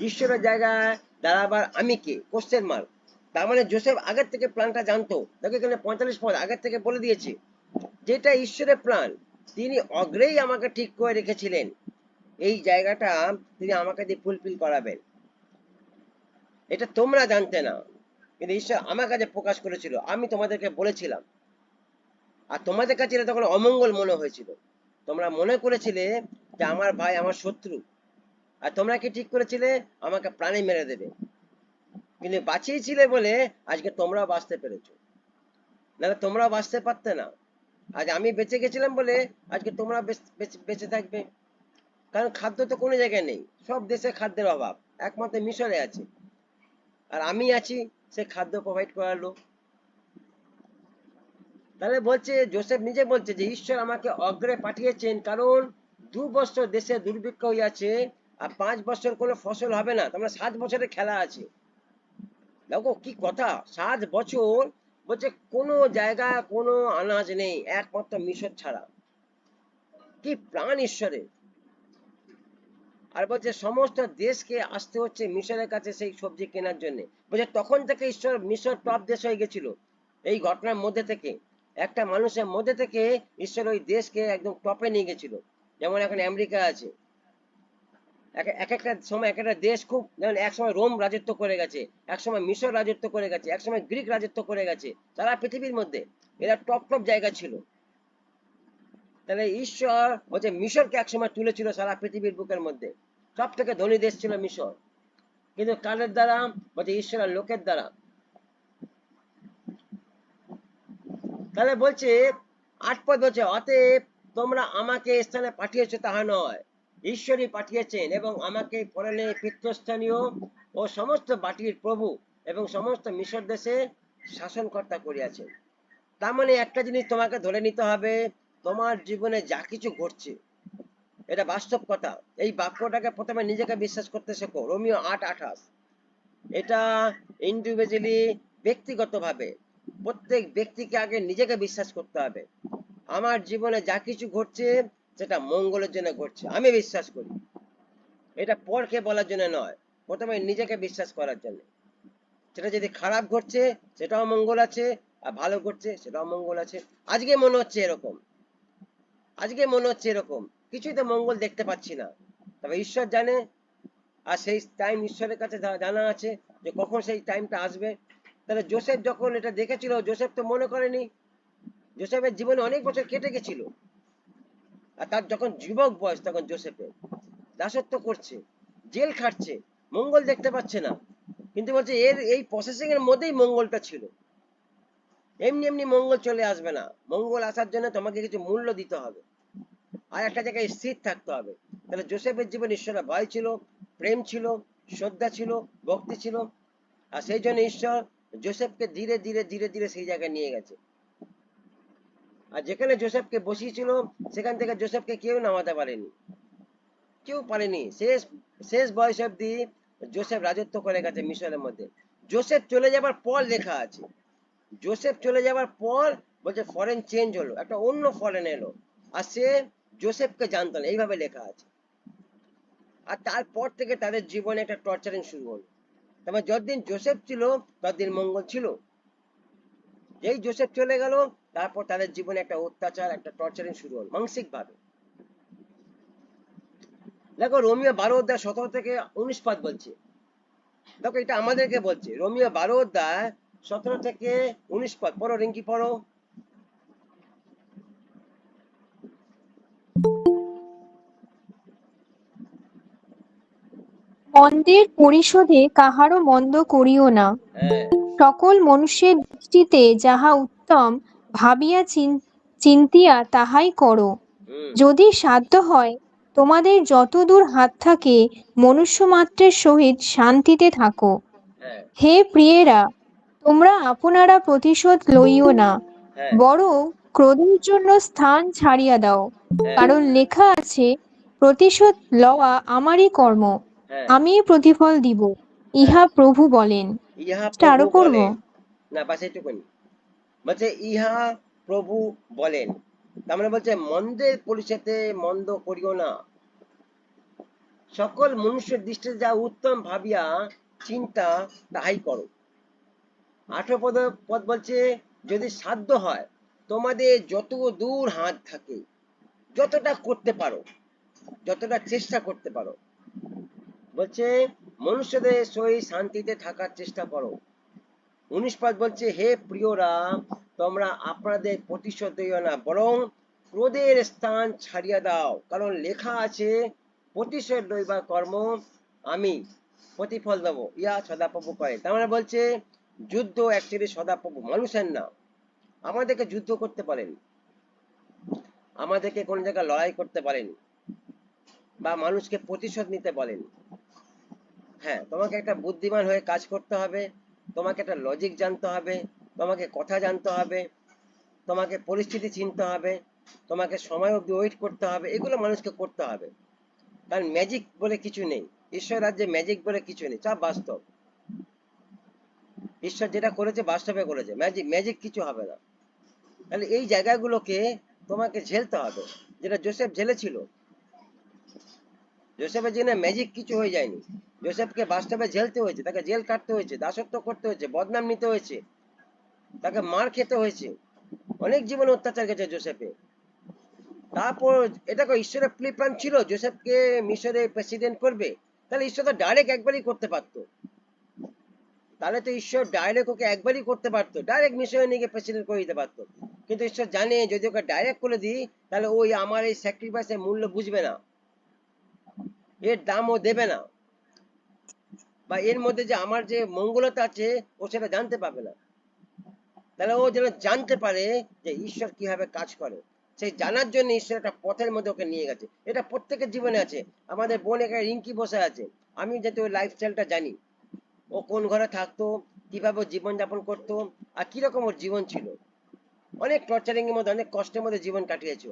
ঈশ্বরের জায়গায় দাঁড়াবার আমি কে, কোশ্চেন মার্ক। তার মানে জোসেফ আগের থেকে প্ল্যানটা জানতো। দেখো এখানে 45 পদ আগের থেকে বলে দিয়েছে, যেটা ঈশ্বরের প্ল্যান, তিনি অগ্রেই আমাকে ঠিক করে রেখেছিলেন। এই জায়গাটা তিনি আমাকে দিয়ে ফুলফিল করাবেন। এটা তোমরা জানতে না, কিন্তু ঈশ্বর আমার কাছে প্রকাশ করেছিল। আমি তোমাদেরকে বলেছিলাম, আর তোমাদের কাছে এটা তখন অমঙ্গল মনে হয়েছিল। তোমরা মনে করেছিলে যে আমার ভাই আমার শত্রু, আর তোমরা কি ঠিক করেছিলে, আমাকে প্রাণে মেরে দেবে। কিন্তু বাঁচিয়েছিলে বলে আজকে তোমরাও বাঁচতে পেরেছো, নাহলে তোমরাও বাঁচতে পারতে না। আজ আমি বেঁচে গেছিলাম বলে আজকে তোমরা বেঁচে থাকবে। কারণ খাদ্য তো কোনো জায়গায় নেই, সব দেশে খাদ্যের অভাব, একমাত্র মিশরে আছে। আর আমি আছি, সে খাদ্য প্রোভাইড করার লোক। তাহলে বলছে, জোসেফ নিজে বলছে যে ঈশ্বর আমাকে অগ্রে পাঠিয়েছেন, কারণ 2 বছর দেশে দুর্ভিক্ষ হইয়াছে, আর 5 বছর কোনো ফসল হবে না। তোমরা 7 বছরের খেলা আছে। দেখো কি কথা, 7 বছর বলছে কোনো জায়গায় কোনো আনাজ নেই, একমাত্র মিশর ছাড়া। কি প্রাণ ঈশ্বরের! আর বলছে সমস্ত দেশকে আসতে হচ্ছে মিশরের কাছে সেই সবজি কেনার জন্য। বলছে তখন থেকে ঈশ্বর, মিশর টপ দেশ হয়ে গেছিল। এই ঘটনার মধ্যে থেকে, একটা মানুষের মধ্যে থেকে ঈশ্বর ওই দেশকে একদম টপে নিয়ে গেছিল। যেমন এখন আমেরিকা আছে, এক একটা সময় এক একটা দেশ খুব, যেমন এক সময় রোম রাজত্ব করে গেছে, এক সময় মিশর রাজত্ব করে গেছে, এক সময় গ্রিক রাজত্ব করে গেছে। সারা পৃথিবীর মধ্যে এরা টপ টপ জায়গা ছিল। তাহলে ঈশ্বর বলছে মিশরকে একসময় তুলেছিল সারা পৃথিবীর বুকের মধ্যে। সব থেকে ধনী দেশ ছিল মিশর, কিন্তু কাদের দ্বারা? বলছে ঈশ্বরের লোকের দ্বারা। তাহলে বলছে 8 পদ বলছে, অতএব তোমরা আমাকে স্থানে পাঠিয়েছো তাহা নয়, ঈশ্বরই পাঠিয়েছেন এবং আমাকে পরনে পিতৃস্থানীয় ও সমস্ত বাটির প্রভু এবং সমস্ত মিশর দেশে শাসনকর্তা করিয়াছেন। তার মানে একটা জিনিস তোমাকে ধরে নিতে হবে, তোমার জীবনে যা কিছু ঘটছে এটা বাস্তব কথা। এই বাক্যটাকে প্রথমে নিজেকে বিশ্বাস করতে শেখো। রোমিও 8:28, এটা ইন্ডিভিজুয়ালি, ব্যক্তিগতভাবে প্রত্যেক ব্যক্তিকে আগে নিজেকে বিশ্বাস করতে হবে। আমার জীবনে যা কিছু ঘটছে সেটা মঙ্গলের জন্য ঘটছে, আমি বিশ্বাস করি। এটা পরকে বলার জন্য নয়, প্রথমে নিজেকে বিশ্বাস করার জন্য। সেটা যদি খারাপ ঘটছে সেটাও মঙ্গল আছে, আর ভালো ঘটছে সেটাও মঙ্গল আছে। আজকে মনে হচ্ছে এরকম, আজকে মনে হচ্ছে এরকম, কিছুই তো মঙ্গল দেখতে পাচ্ছি না, তবে ঈশ্বর জানে। আর সেই টাইম ঈশ্বরের কাছে জানা আছে যে কখন সেই টাইমটা আসবে। তাহলে জোসেফ যখন এটা দেখেছিল, জোসেফ তো মনে করেনি। জোসেফের জীবনে অনেক বছর কেটে গেছিল, আর তার যখন যুবক বয়স তখন জোসেফের দাসত্ব করছে, জেল খাটছে, মঙ্গল দেখতে পাচ্ছে না। কিন্তু বলছে এর এই প্রসেসিং এর মধ্যেই মঙ্গলটা ছিল। এমনি এমনি মঙ্গল চলে আসবে না, মঙ্গল আসার জন্য তোমাকে কিছু মূল্য দিতে হবে, আর একটা জায়গায় স্থির থাকতে হবে। তাহলে জোসেফের জীবনে ঈশ্বরের ভয় ছিল, প্রেম ছিল, শ্রদ্ধা ছিল, ভক্তি ছিল, আর সেই জন্য ঈশ্বর জোসেফকে ধীরে ধীরে ধীরে ধীরে সেই জায়গায় নিয়ে গেছে। আর যেখানে জোসেফকে বসিয়েছিল সেখান থেকে জোসেফকে কেউ নামাতে পারেনি, কেউ পারেনি। শেষ শেষ বয়স অব্দি জোসেফ রাজত্ব করে গেছে মিশরের মধ্যে। জোসেফ চলে যাবার পর লেখা আছে, জোসেফ চলে যাবার পর বলছে ফরেন চেঞ্জ হলো, একটা অন্য ফরেন এলো, আর সে জোসেফকে জানতো না, এইভাবে লেখা আছে। আর তারপর থেকে তাদের জীবনে একটা টর্চারিং শুরু হলো। তারপর যতদিন জোসেফ ছিল ততদিন মঙ্গল ছিল, যেই জোসেফ চলে গেল তারপর তাদের জীবনে একটা অত্যাচার, একটা টর্চারিং শুরু হলো মানসিক ভাবে। দেখো রোমিও 12 অধ্যায় 17 থেকে 19 পদ বলছে, দেখো এটা আমাদেরকে বলছে, রোমিও 12 অধ্যায় 17 থেকে 19 পদ পড়ো, রিঙ্কি পড়ো। মন্দের পরিশোধে কাহারও মন্দ করিও না, হ্যাঁ। সকল মনুষ্যের দৃষ্টিতে যাহা উত্তম ভাবিয়া চিন্তিয়া তাহাই করো। হুম। যদি সাধ্য হয় তোমাদের যতদূর হাত থাকে মনুষ্যমাত্রের সহিত শান্তিতে থাকো। হ্যাঁ। হে প্রিয়েরা, তোমরা আপনারা প্রতিশোধ লইও না, হ্যাঁ। বরং ক্রোধের জন্য স্থান ছাড়িয়া দাও, হ্যাঁ। কারণ লেখা আছে, প্রতিশোধ লওয়া আমারই কর্ম, হ্যাঁ। আমিই প্রতিফল দিব, হ্যাঁ। ইহা প্রভু বলেন। ইহা এটা প্রভু আরো পড়বো? বলেন, না বাস এইটুকুনি, বলছে ইহা প্রভু বলেন। তার মানে বলছে মন্দের পরিষেতে মন্দ করিও না, সকল মনুষ্যের দৃষ্টিতে যা উত্তম ভাবিয়া চিন্তা তাহাই করো। 18 পদ বলছে যদি সাধ্য হয় তোমাদের যত দূর হাত থাকে, যতটা করতে পারো, যতটা চেষ্টা করতে পারো, বলছে মনুষ্যদের সহিত শান্তিতে থাকার চেষ্টা করো। 19 পদ বলছে হে প্রিয়রা, তোমরা আপনাদের প্রতিশোধ দিও না, বরং ক্রোধের স্থান ছাড়িয়া দাও, কারণ লেখা আছে প্রতিশোধ লইবার কর্ম আমি, প্রতিফল দেব ইয়া সদাপ্রভু করে। তার মানে বলছে যুদ্ধ অ্যাকচুয়ালি সদাপ্রভু, মানুষের না। আমাদেরকে যুদ্ধ করতে পারেন, আমাদেরকে কোন জায়গায় লড়াই করতে পারেন, বা মানুষকে প্রতিশোধ নিতে বলেন। হ্যাঁ, তোমাকে একটা বুদ্ধিমান হয়ে কাজ করতে হবে, তোমাকে একটা লজিক জানতে হবে, তোমাকে কথা জানতে হবে, তোমাকে পরিস্থিতি চিনতে হবে, তোমাকে সময় অবধি ওয়েট করতে হবে, এগুলো মানুষকে করতে হবে। কারণ ম্যাজিক বলে কিছু নেই, ঈশ্বর রাজ্যে ম্যাজিক বলে কিছু নেই, সব বাস্তব। ঈশ্বর যেটা করেছে বাস্তবে করেছে, ম্যাজিক ম্যাজিক কিছু হবে না। তাহলে এই জায়গাগুলোকে তোমাকে ঝেলতে হবে, যেটা জোসেফ ঝেলেছিল। জোসেফের জন্য ম্যাজিক কিছু হয়ে যায়নি, জোসেফকে বাস্তবে ঝেলতে হয়েছে, তাকে জেল কাটতে হয়েছে, দাসত্ব করতে হয়েছে, বদনাম নিতে হয়েছে, তাকে মার খেতে হয়েছে, অনেক জীবনে অত্যাচার গেছে জোসেফে। তারপর এটা ঈশ্বরের প্রি প্ল্যান ছিল জোসেফকে মিশরে প্রেসিডেন্ট করবে, তাহলে ঈশ্বর তো ডাইরেক্ট একবারই করতে পারতো, তাহলে তো ঈশ্বর ডাইরেক্ট ওকে একবারই করতে পারতো, ডাইরেক্ট মিশরে নিয়ে গিয়ে প্রেসিডেন্ট করে দিতে পারতো। কিন্তু ঈশ্বর জানে যদি ওকে ডাইরেক্ট করে দিই তাহলে ওই আমার এই স্যাক্রিফাইসের মূল্য বুঝবে না, এর দাম ও দেবে না, বা এর মধ্যে যে আমার যে মঙ্গলতা আছে ও সেটা জানতে পারবে না। তাহলে ও যেন জানতে পারে যে ঈশ্বর কিভাবে কাজ করে, সেই জানার জন্য ঈশ্বর একটা পথের মধ্যে ওকে নিয়ে গেছে। এটা প্রত্যেকের জীবনে আছে। আমাদের বোন এখানে রিঙ্কি বসে আছে, আমি যাতে ওই লাইফস্টাইলটা জানি, ও কোন ঘরে থাকতো, কিভাবে জীবন যাপন করতো, আর কিরকম ওর জীবন ছিল। অনেক টর্চারিং এর মধ্যে, অনেক কষ্টের মধ্যে জীবন কাটিয়েছে,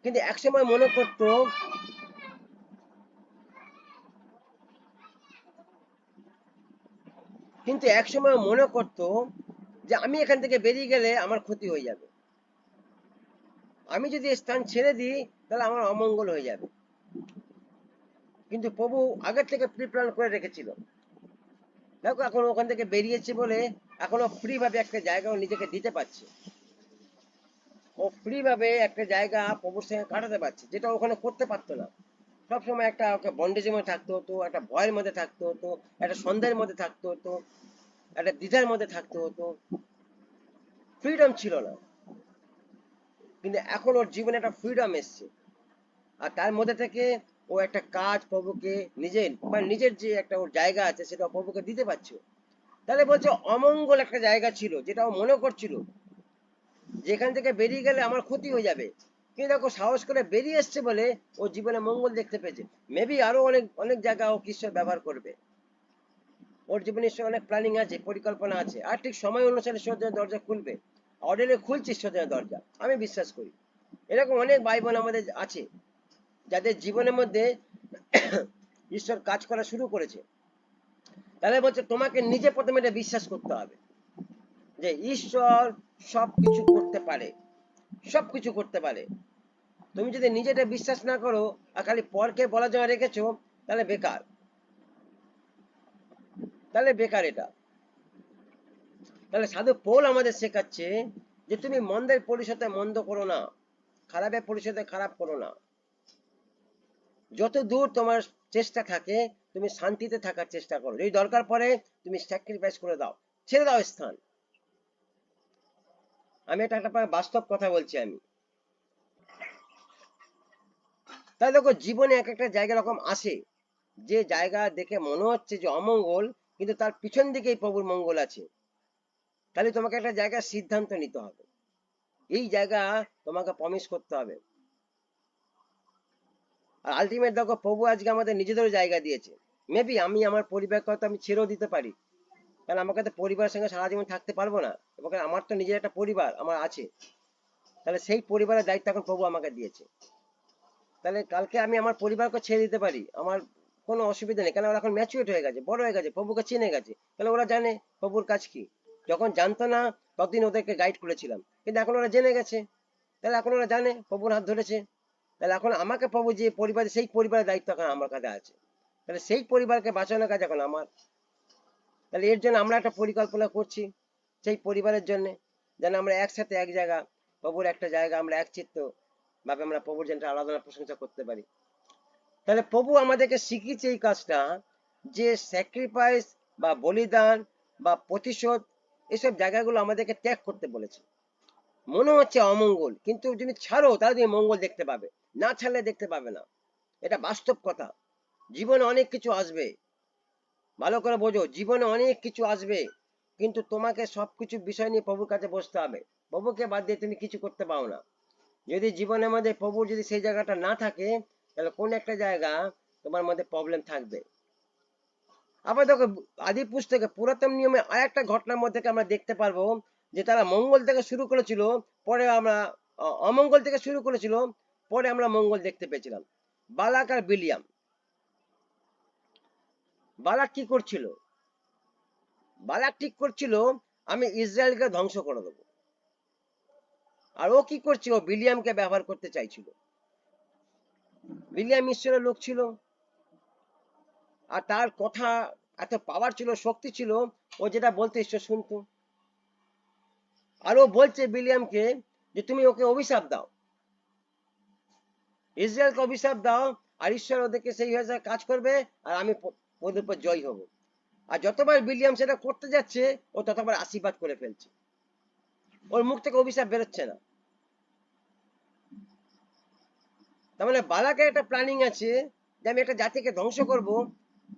কিন্তু একসময় মনে করতো, কিন্তু একসময় মনে করতো যে আমি এখান থেকে বেরিয়ে গেলে আমার ক্ষতি হয়ে যাবে, আমি যদি স্থান ছেড়ে দিই তাহলে আমার অমঙ্গল হয়ে যাবে। কিন্তু প্রভু আগের থেকে প্রি প্ল্যান করে রেখেছিল। দেখো এখন ওখান থেকে বেরিয়েছে বলে এখনো ফ্রি ভাবে একটা জায়গা ও নিজেকে দিতে পারছে, ও ফ্রি ভাবে একটা জায়গা প্রভুর সঙ্গে কাটাতে পারছে, যেটা ওখানে করতে পারতো না। সবসময় একটা ওকে বন্ডেজের মধ্যে থাকতে হতো, একটা ভয়ের মধ্যে থাকতে হতো, একটা সন্দেহের মধ্যে থাকতে হতো, একটা দ্বিধার মধ্যে থাকতে হতো, ফ্রিডম ছিল না। কিন্তু এখন ওর জীবনে একটা ফ্রিডম এসছে, আর তার মধ্যে থেকে ও একটা কাজ প্রভুকে নিজের, মানে নিজের যে একটা ওর জায়গা আছে সেটা প্রভুকে দিতে পারছে। তাহলে বলছে অমঙ্গল একটা জায়গা ছিল যেটা ও মনে করছিল যেখান থেকে বেরিয়ে গেলে আমার ক্ষতি হয়ে যাবে, কিন্তু দেখো সাহস করে বেরিয়ে এসছে বলে ও জীবনে মঙ্গল দেখতে পেয়েছে। মেবি আরো অনেক অনেক জায়গা ও ঈশ্বর ব্যবহার করবে, ওর জীবনে ঈশ্বর অনেক প্ল্যানিং আছে, পরিকল্পনা আছে, আর ঠিক সময় অনুসারে ঈশ্বরের দরজা খুলবে, অলরেডি খুলছে ঈশ্বরের দরজা, আমি বিশ্বাস করি। এরকম অনেক ভাই বোন আমাদের আছে যাদের জীবনের মধ্যে ঈশ্বর কাজ করা শুরু করেছে, তাহলে বলছে তোমাকে নিজে প্রথমে এটা বিশ্বাস করতে হবে যে ঈশ্বর সবকিছু করতে পারে, সবকিছু করতে পারে। তুমি যদি নিজে এটা বিশ্বাস না করো আর খালি পরকে বলার জন্য রেখেছো, তাহলে বেকার, তাহলে বেকার এটা। তাহলে সাধু পৌল আমাদের শেখাচ্ছে যে তুমি মন্দের পরিশোধে মন্দ করো না, খারাপের পরিশোধে খারাপ করো না। যত দূর তোমার চেষ্টা থাকে তুমি শান্তিতে থাকার চেষ্টা করো, যদি দরকার পড়ে তুমি স্যাক্রিফাইস করে দাও, ছেড়ে দাও স্থান। আমি এটা একটা বাস্তব কথা বলছি আমি। তাই দেখো জীবনে এক একটা জায়গা এরকম আসে যে জায়গা দেখে মনে হচ্ছে যে অমঙ্গল, কিন্তু তার পিছন দিকেই প্রভুর মঙ্গল আছে। তাহলে তোমাকে একটা জায়গার সিদ্ধান্ত নিতে হবে, এই জায়গা তোমাকে প্রমিস করতে হবে। আর আলটিমেট দেখো প্রভু আজকে আমাদের নিজেদেরও জায়গা দিয়েছে। মেবি আমি আমার পরিবারকে হয়তো আমি ছেড়েও দিতে পারি, কারণ আমাকে তো পরিবারের সঙ্গে সারা জীবন থাকতে পারবো না, এবং আমার তো নিজের একটা পরিবার আমার আছে। তাহলে সেই পরিবারের দায়িত্ব এখন প্রভু আমাকে দিয়েছে। তাহলে কালকে আমি আমার পরিবারকে ছেড়ে দিতে পারি, আমার কোনো অসুবিধা নেই, কারণ ওরা এখন ম্যাচুরেট হয়ে গেছে, বড় হয়ে গেছে, প্রভুকে চিনে গেছে। তাহলে ওরা জানে প্রভুর কাজ কি। যখন জানতো না ততদিন ওদেরকে গাইড করেছিলাম, কিন্তু এখন ওরা জেনে গেছে, তাহলে এখন ওরা জানে প্রভুর হাত ধরেছে। তাহলে এখন আমাকে প্রভু যে পরিবার, সেই পরিবারের দায়িত্ব এখন আমার কাছে আছে। তাহলে সেই পরিবারকে বাঁচানোর কাজ এখন আমার। তাহলে এর জন্য আমরা একটা পরিকল্পনা করছি সেই পরিবারের জন্য, যেন আমরা একসাথে এক জায়গা, প্রভুর একটা জায়গা, আমরা একচিত্ত ভাবে আমরা প্রভুর যেন আরাধনা প্রশংসা করতে পারি। তাহলে প্রভু আমাদেরকে শিখিয়েছে এই কাজটা, যে স্যাক্রিফাইস বা বলিদান বা প্রতিশোধ, এসব জায়গাগুলো আমাদেরকে ত্যাগ করতে বলেছে। মনে হচ্ছে অমঙ্গল, কিন্তু যদি ছাড়ো তাহলে তুমি মঙ্গল দেখতে পাবে, না ছাড়লে দেখতে পাবে না। এটা বাস্তব কথা। জীবনে অনেক কিছু আসবে, ভালো করে বোঝো, জীবনে অনেক কিছু আসবে, কিন্তু তোমাকে সবকিছু বিষয় নিয়ে প্রভুর কাছে বসতে হবে। প্রভুকে বাদ দিয়ে তুমি কিছু করতে পারো না। যদি জীবনের মধ্যে প্রভুর যদি সেই জায়গাটা না থাকে, তাহলে কোন একটা জায়গা তোমার মধ্যে প্রবলেম থাকবে। আবার দেখো আদি পুস্তকে পুরাতন নিয়মে আর একটা ঘটনার মধ্যে আমরা দেখতে পারবো, যে তারা মঙ্গল থেকে শুরু করেছিল, পরে আমরা অমঙ্গল থেকে শুরু করেছিল, পরে আমরা মঙ্গল দেখতে পেয়েছিলাম। বালাক আর বিলিয়াম। বালাক কি করছিল? বালাক ঠিক করছিল আমি ইসরায়েলকে ধ্বংস করে দেবো। আর ও কি করছিল? ও বিলিয়ামকে ব্যবহার করতে চাইছিল। বিলিয়াম ঈশ্বরের লোক ছিল, আর তার কথা এত পাওয়ার ছিল, শক্তি ছিল, ও যেটা বলতে ঈশ্বর শুনতো। আর ও বলছে বিলিয়ামকে যে তুমি ওকে অভিশাপ দাও, ইসরায়েলকে অভিশাপ দাও, আর ঈশ্বর ওদেরকে সেই ভাষায় কাজ করবে, আর আমি ওদের উপর জয় হব। আর যতবার বিলিয়াম সেটা করতে যাচ্ছে, ও ততবার আশীর্বাদ করে ফেলছে, ওর মুখ থেকে অভিশাপ বেরোচ্ছে না। তার মানে বালাকের একটা প্ল্যানিং আছে যে আমি একটা জাতিকে ধ্বংস করব,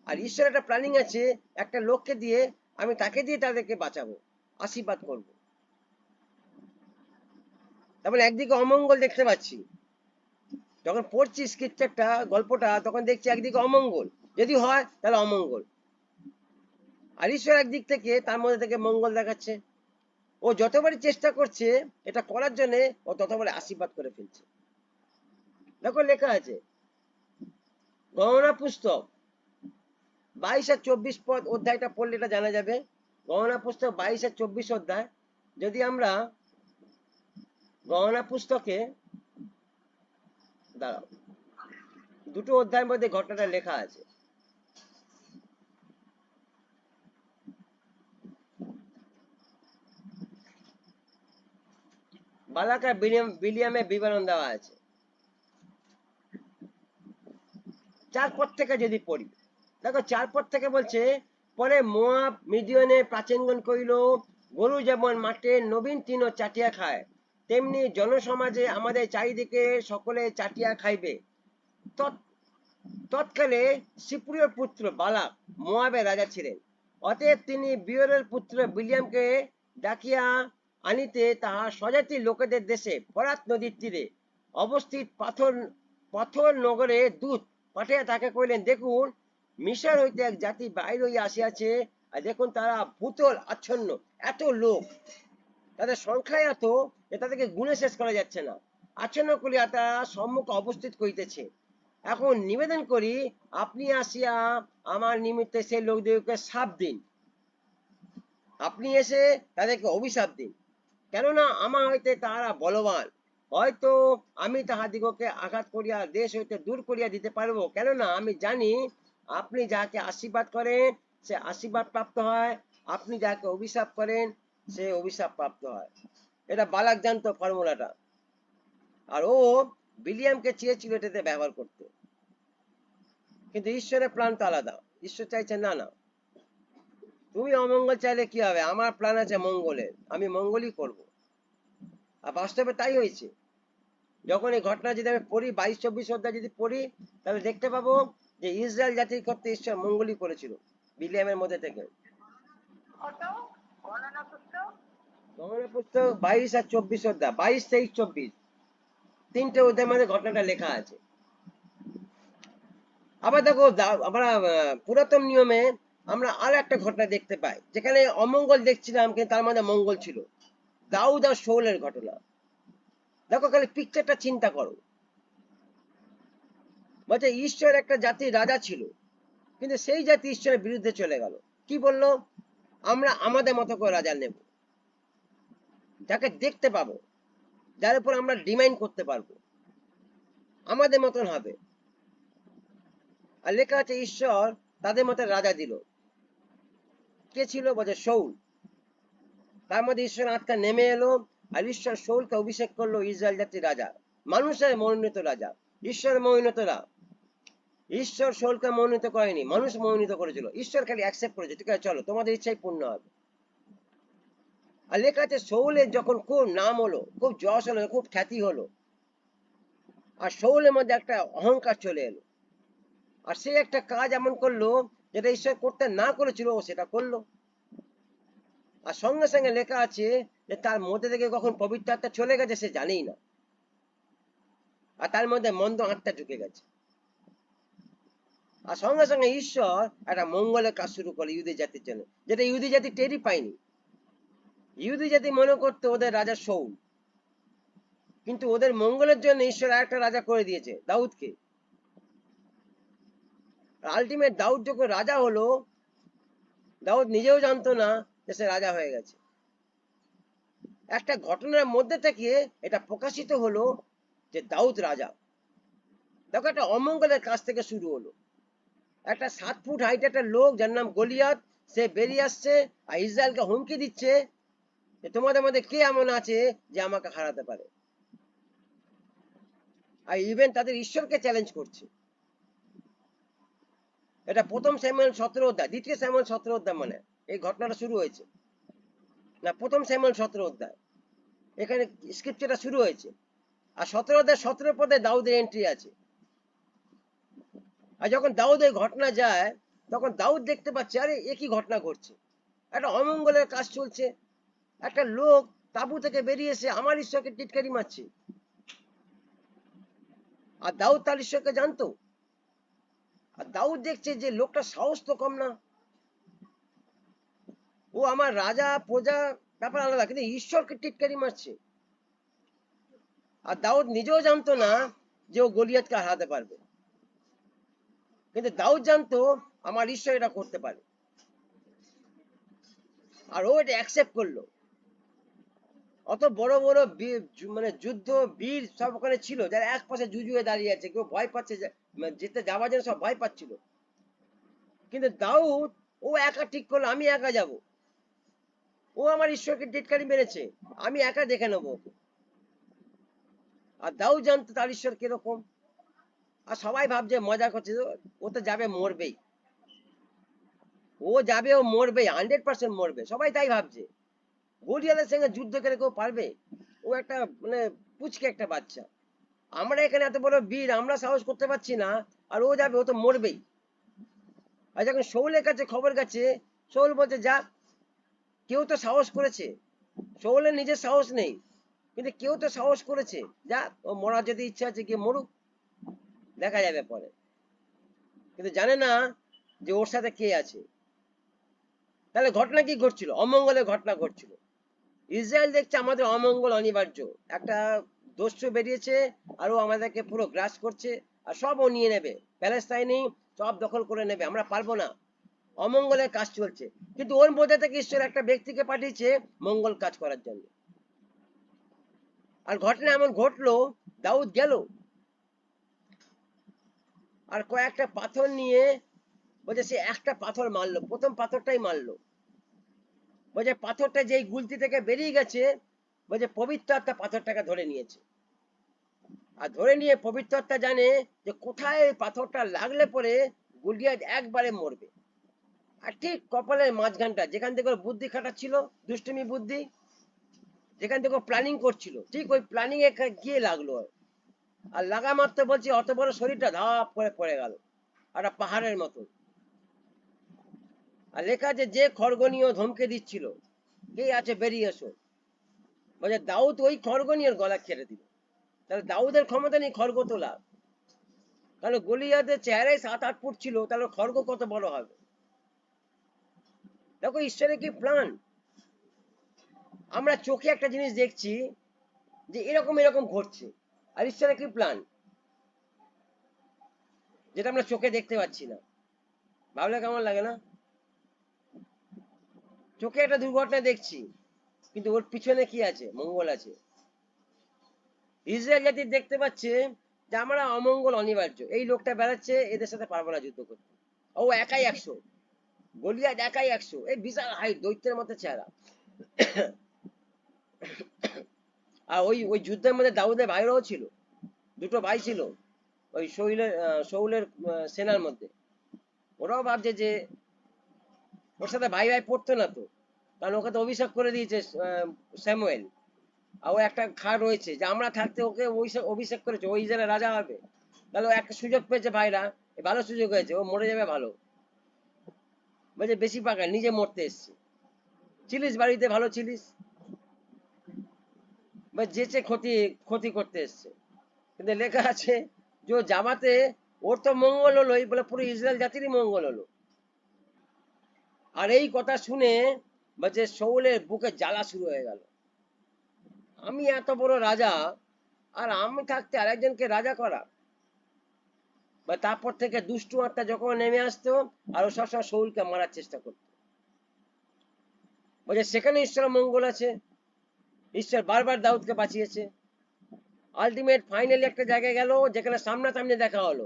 আর ঈশ্বরের একটা প্ল্যানিং আছে একটা লোককে দিয়ে, আমি তাকে দিয়ে তাদেরকে বাঁচাবো, আশীর্বাদ করব। তার মানে একদিকে অমঙ্গল দেখতে পাচ্ছি, যখন পড়ছি স্ক্রিপ্টারটা গল্পটা, তখন দেখছি একদিকে অমঙ্গল, যদি হয় তাহলে অমঙ্গল, আর ঈশ্বর একদিক থেকে তার মধ্যে থেকে মঙ্গল দেখাচ্ছে। ও যতবারই চেষ্টা করছে এটা করার জন্য, ও ততবারই আশীর্বাদ করে ফেলছে। দেখো লেখা আছে গণনা পুস্তক 22 আর 24 পদ অধ্যায়টা পড়লে এটা জানা যাবে। গণনা পুস্তক 22 আর 24 অধ্যায়, যদি আমরা গণনা পুস্তকে দাঁড়াও, দুটো অধ্যায়ের মধ্যে ঘটনাটা লেখা আছে। বালাক আর বিলিয়ামের বিবরণ দেওয়া আছে। 4 পদ থেকে যদি পড়ি, দেখো 4 পদ থেকে বলছে, পরে মোয়াব মিদিয়নে প্রাচীনগণ কইল, গরু যেমন মাঠে নবীন তৃণ চাটিয়া খায়, তেমনি জনসমাজে আমাদের চারিদিকে সকলে চাটিয়া খাইবে। তৎকালে সিপ্রিয়র পুত্র বালাক মোয়াবের রাজা ছিলেন। অতএব তিনি বিয়রের পুত্র বিলিয়ামকে ডাকিয়া আনিতে তাহার স্বজাতির লোকেদের দেশে ফরাত নদীর তীরে অবস্থিত পাথর নগরে দূত পাঠিয়ে তাকে কইলেন, দেখুন মিশর হইতে এক জাতি বাইর হইয়া আসিয়াছে, আর দেখুন তারা ভূতল আচ্ছন্ন, এত লোক, তাদের সংখ্যা এত যে তাদেরকে গুণে শেষ করা যাচ্ছে না, আচ্ছন্ন করিয়া তারা সম্মুখে অবস্থিত করিতেছে। এখন নিবেদন করি, আপনি আসিয়া আমার নিমিত্তে সেই লোকদেরকে শাপ দিন, আপনি এসে তাদেরকে অভিশাপ দিন, কেননা আমার হইতে তাহারা বলবান, হয়তো আমি তাহাদিগকে আঘাত করিয়া দেশ হইতে দূর করিয়া দিতে পারবো, কেননা আমি জানি আপনি যাকে আশীর্বাদ করেন সে আশীর্বাদ প্রাপ্ত হয়, আপনি যাকে অভিশাপ করেন সে অভিশাপ প্রাপ্ত হয়। এটা বালাক জানতো ফর্মুলাটা, আর ও বিলিয়ামকে চেয়েছিল এটাতে ব্যবহার করতে, কিন্তু ঈশ্বরের প্ল্যান তো আলাদা। ঈশ্বর চাইছে না না, তুমি অমঙ্গল চাইলে কি হবে, আমার প্ল্যান আছে মঙ্গলের, আমি মঙ্গলই করব। আর বাস্তবে তাই হয়েছে। যখন এই ঘটনা যদি আমি পড়ি 22-24 অধ্যায় যদি পড়ি, তাহলে দেখতে পাবো যে ইসরায়েল জাতির করতে ঈশ্বর মঙ্গলই করেছিল বিলিয়ামের মধ্যে থেকে। গণনা পুস্তক 22 আর 24 অধ্যায়, 22, 23, 24 তিনটে অধ্যায়ের মধ্যে ঘটনাটা লেখা আছে। আবার দেখো আমরা পুরাতন নিয়মে আমরা আর একটা ঘটনা দেখতে পাই, যেখানে অমঙ্গল দেখছিলাম কিন্তু তার মধ্যে মঙ্গল ছিল। দাউদ আর শৌলের ঘটনা দেখো, খালি পিকচারটা চিন্তা করো। বলছে ঈশ্বর একটা জাতির রাজা ছিল, কিন্তু সেই জাতি ঈশ্বরের বিরুদ্ধে চলে গেল। কি বললো? আমরা আমাদের মতো করে রাজা নেব, যাকে দেখতে পাবো, যার উপর আমরা ডিমান্ড করতে পারবো, আমাদের মতন হবে। আর লেখা আছে ঈশ্বর তাদের মতো রাজা দিল। কে ছিল? বলছে শৌল। তার মধ্যে ঈশ্বর আত্মা নেমে এলো, আর ঈশ্বর শৌলকে অভিষেক করলো ইসরায়েল জাতির রাজা, মানুষের মনোনীত রাজা। ঈশ্বর মনোনীত না, ঈশ্বর শৌলকে মনোনীত করেনি, মানুষ মনোনীত করেছিল। ঈশ্বর খালি অ্যাকসেপ্ট করেছে, ঠিক আছে চলো তোমাদের ইচ্ছাই পূর্ণ হবে। আর লেখা আছে শৌলের যখন খুব নাম হলো, খুব যশ হলো, খুব খ্যাতি হলো, আর শৌলের মধ্যে একটা অহংকার চলে এলো, আর সে একটা কাজ এমন করলো যেটা ঈশ্বর করতে না করেছিল, ও সেটা করলো। আর সঙ্গে সঙ্গে লেখা আছে যে তার মধ্যে থেকে কখন পবিত্র আত্মা চলে গেছে সে জানেই না, আর তার মধ্যে মন্দ আত্মা ঢুকে গেছে। আর সঙ্গে সঙ্গে ঈশ্বর একটা মঙ্গলের কাজ শুরু করে ইহুদি জাতির জন্য, যেটা ইহুদি জাতি টেরই পায়নি। ইহুদি জাতি মনে করতো ওদের রাজা শৌল, কিন্তু ওদের মঙ্গলের জন্য ঈশ্বর একটা রাজা করে দিয়েছে, দাউদকে। আলটিমেট দাউদ যখন রাজা হলো, দাউদ নিজেও জানতো না যে সে রাজা হয়ে গেছে। একটা ঘটনার মধ্যে থেকে এটা প্রকাশিত হলো যে দাউদ রাজা। দেখো, একটা অমঙ্গলের কাছ থেকে শুরু হলো। একটা 7 ফুট হাইট একটা লোক যার নাম গলিয়াত, সে বেরিয়ে আসছে আর ইসরায়েলকে হুমকি দিচ্ছে যে তোমাদের মধ্যে কে এমন আছে যে আমাকে হারাতে পারে, আর ইভেন তাদের ঈশ্বরকে চ্যালেঞ্জ করছে। এটা প্রথম স্যামুয়েল 17 অধ্যায়, দ্বিতীয় স্যামুয়েল 17 অধ্যায়, মানে এই ঘটনাটা শুরু হয়েছে না, প্রথম স্যামুয়েল 17 অধ্যায় এখানে স্ক্রিপ্টটা শুরু হয়েছে। আর 17 অধ্যায় 17 পদে দাউদের এন্ট্রি আছে। আর যখন দাউদের ঘটনা যায়, তখন দাউদ দেখতে পাচ্ছে আরে এ কি ঘটনা ঘটছে, একটা অমঙ্গলের কাজ চলছে, একটা লোক তাবু থেকে বেরিয়ে এসে আমার ঈশ্বরকে টিটকারি মারছে। আর দাউদ তার ঈশ্বরকে জানতো। আর দাউদ দেখছে যে লোকটা সাহস তো কম না, ও আমার রাজা প্রজা ব্যাপার আলাদা, কিন্তু ঈশ্বরকে টিটকারি মারছে। আর দাউদ নিজেও জানতো না যে ও গলিয়াতকে হারাতে পারবে, কিন্তু দাউদ জানতো আমার ঈশ্বর এটা করতে পারে, আর ও এটা অ্যাকসেপ্ট করলো। অত বড় বড় মানে যুদ্ধ বীর সব ওখানে ছিল, যারা এক পাশে জুজুয়ে দাঁড়িয়ে আছে, কেউ ভয় পাচ্ছে, যেতে যাওয়ার জন্য সব ভয় পাচ্ছিল। কিন্তু দাউদ ও একা ঠিক করলো আমি একা যাব, ও আমার ঈশ্বরকে টিটকারি মেরেছে, আমি একা দেখে নেবো ওকে। আর দাউদ জানতো তার ঈশ্বর কিরকম। আর সবাই ভাবছে মজা করছে, ও তো যাবে মরবেই, ও যাবে, ও মরবে, 100% মরবে, সবাই তাই ভাবছে। গলিয়ালের সঙ্গে যুদ্ধ করে কেউ পারবে? ও একটা মানে পুচকে একটা বাচ্চা, আমরা এখানে এত বড় বীর, আমরা সাহস করতে পারছি না, আর ও যাবে, ও তো মরবেই। আর যখন শৌলের কাছে খবর গেছে, শৌল বলছে যা, কেউ তো সাহস করেছে, শৌলের নিজের সাহস নেই, কিন্তু কেউ তো সাহস করেছে, যা, ও মরার যদি ইচ্ছা আছে গিয়ে মরুক, দেখা যাবে পরে। কিন্তু জানে না যে ওর সাথে কে আছে। তাহলে ঘটনা কি ঘটছিল? অমঙ্গলের ঘটনা ঘটছিল। ইসরায়েল দেখছে আমাদের অমঙ্গল অনিবার্য, একটা দস্যু বেরিয়েছে আর ও আমাদেরকে পুরো গ্রাস করছে, আর সব ও নিয়ে নেবে, প্যালেস্টাইনি সব দখল করে নেবে, আমরা পারবো না। অমঙ্গলের কাজ চলছে, কিন্তু ওর মধ্যে থেকে ঈশ্বর একটা ব্যক্তিকে পাঠিয়েছে মঙ্গল কাজ করার জন্য। আর ঘটনা এমন ঘটলো, দাউদ গেল আর কয়েকটা পাথর নিয়ে, বলছে সে একটা পাথর মারলো, প্রথম পাথরটাই মারলো। বলছে পাথরটা যেই গুলতি থেকে বেরিয়ে গেছে, বলছে পবিত্র আত্মা পাথরটাকে ধরে নিয়েছে। আর ধরে নিয়ে পবিত্র আত্মা জানে যে কোথায় পাথরটা লাগলে পরে গুলিয়াদ একবারে মরবে। আর ঠিক কপালের মাঝখানটা, যেখান থেকে ওর বুদ্ধি খাটাচ্ছিল, দুষ্টুমি বুদ্ধি, যেখান থেকে প্ল্যানিং করছিল, ঠিক ওই প্ল্যানিং এ গিয়ে লাগলো। আর লাগা মাত্র বলছি অত বড় শরীরটা ধাপ করে পড়ে গেল একটা পাহাড়ের মতো। আর লেখা আছে যে খড়গ নিয়ে ও ধমকে দিচ্ছিল, কে আছে বেরিয়ে এসো, বলছে দাউদ ওই খড়গ নিয়ে ওর গলা কেটে দিল। তাহলে দাউদের ক্ষমতা নেই খড়গ তোলা, তাহলে গলিয়াদের চেহারায় 7-8 ফুট ছিল, তাহলে খড়গ কত বড় হবে। দেখো ঈশ্বরের কি প্ল্যান। আমরা চোখে একটা জিনিস দেখছি যে এরকম এরকম ঘটছে, আর ঈশ্বরের কি প্ল্যান যেটা আমরা চোখে দেখতে পাচ্ছি না। ভাবলে কেমন লাগে না? চোখে একটা দুর্ঘটনা দেখছি, কিন্তু ওর পিছনে কি আছে? মঙ্গল আছে। ইসরায়েল জাতি দেখতে পাচ্ছে যে আমরা অমঙ্গল অনিবার্য, এই লোকটা বেড়াচ্ছে, এদের সাথে পারবো না যুদ্ধ করতে, ও একাই 100, গলিয়াদ একাই 100, এই বিশাল হাইট, দৈত্যের মতো চেহারা। আর ওই ওই যুদ্ধের মধ্যে দাউদের ভাইরাও ছিল, দুটো ভাই ছিল ওই শৌলের সেনার মধ্যে। ওরাও ভাবছে যে ওর সাথে ভাই ভাই পড়তো না তো, কারণ ওকে তো অভিষেক করে দিয়েছে স্যামুয়েল। আর ও একটা খাট রয়েছে যে আমরা থাকতে ওকে অভিষেক করেছে, ওই ইসরায়েলের রাজা হবে। তাহলে ও একটা সুযোগ পেয়েছে ভাইরা, ভালো সুযোগ হয়েছে, ও মরে যাবে ভালো, বলছে বেশি পাকা, নিজে মরতে এসছে। ছিলিস বাড়িতে, ভালো ছিলিস, বা যেচে ক্ষতি ক্ষতি করতে এসছে। কিন্তু লেখা আছে যে জামাতে ওর তো মঙ্গল হলোই, বলে পুরো ইসরায়েল জাতিরই মঙ্গল হলো। আর এই কথা শুনে বলছে শৌলের বুকে জ্বালা শুরু হয়ে গেল, আমি এত বড় রাজা, আর আমি থাকতে আরেকজনকে রাজা করা। বা তারপর থেকে দুষ্টু আত্মা যখন নেমে আসতো, আর ও সবসময় শৌলকে মারার চেষ্টা করতো। বলছে সেখানে ঈশ্বর মঙ্গল আছে, ঈশ্বর বারবার দাউদকে বাঁচিয়েছে। আলটিমেট ফাইনালি একটা জায়গায় গেল যেখানে সামনাসামনি দেখা হলো,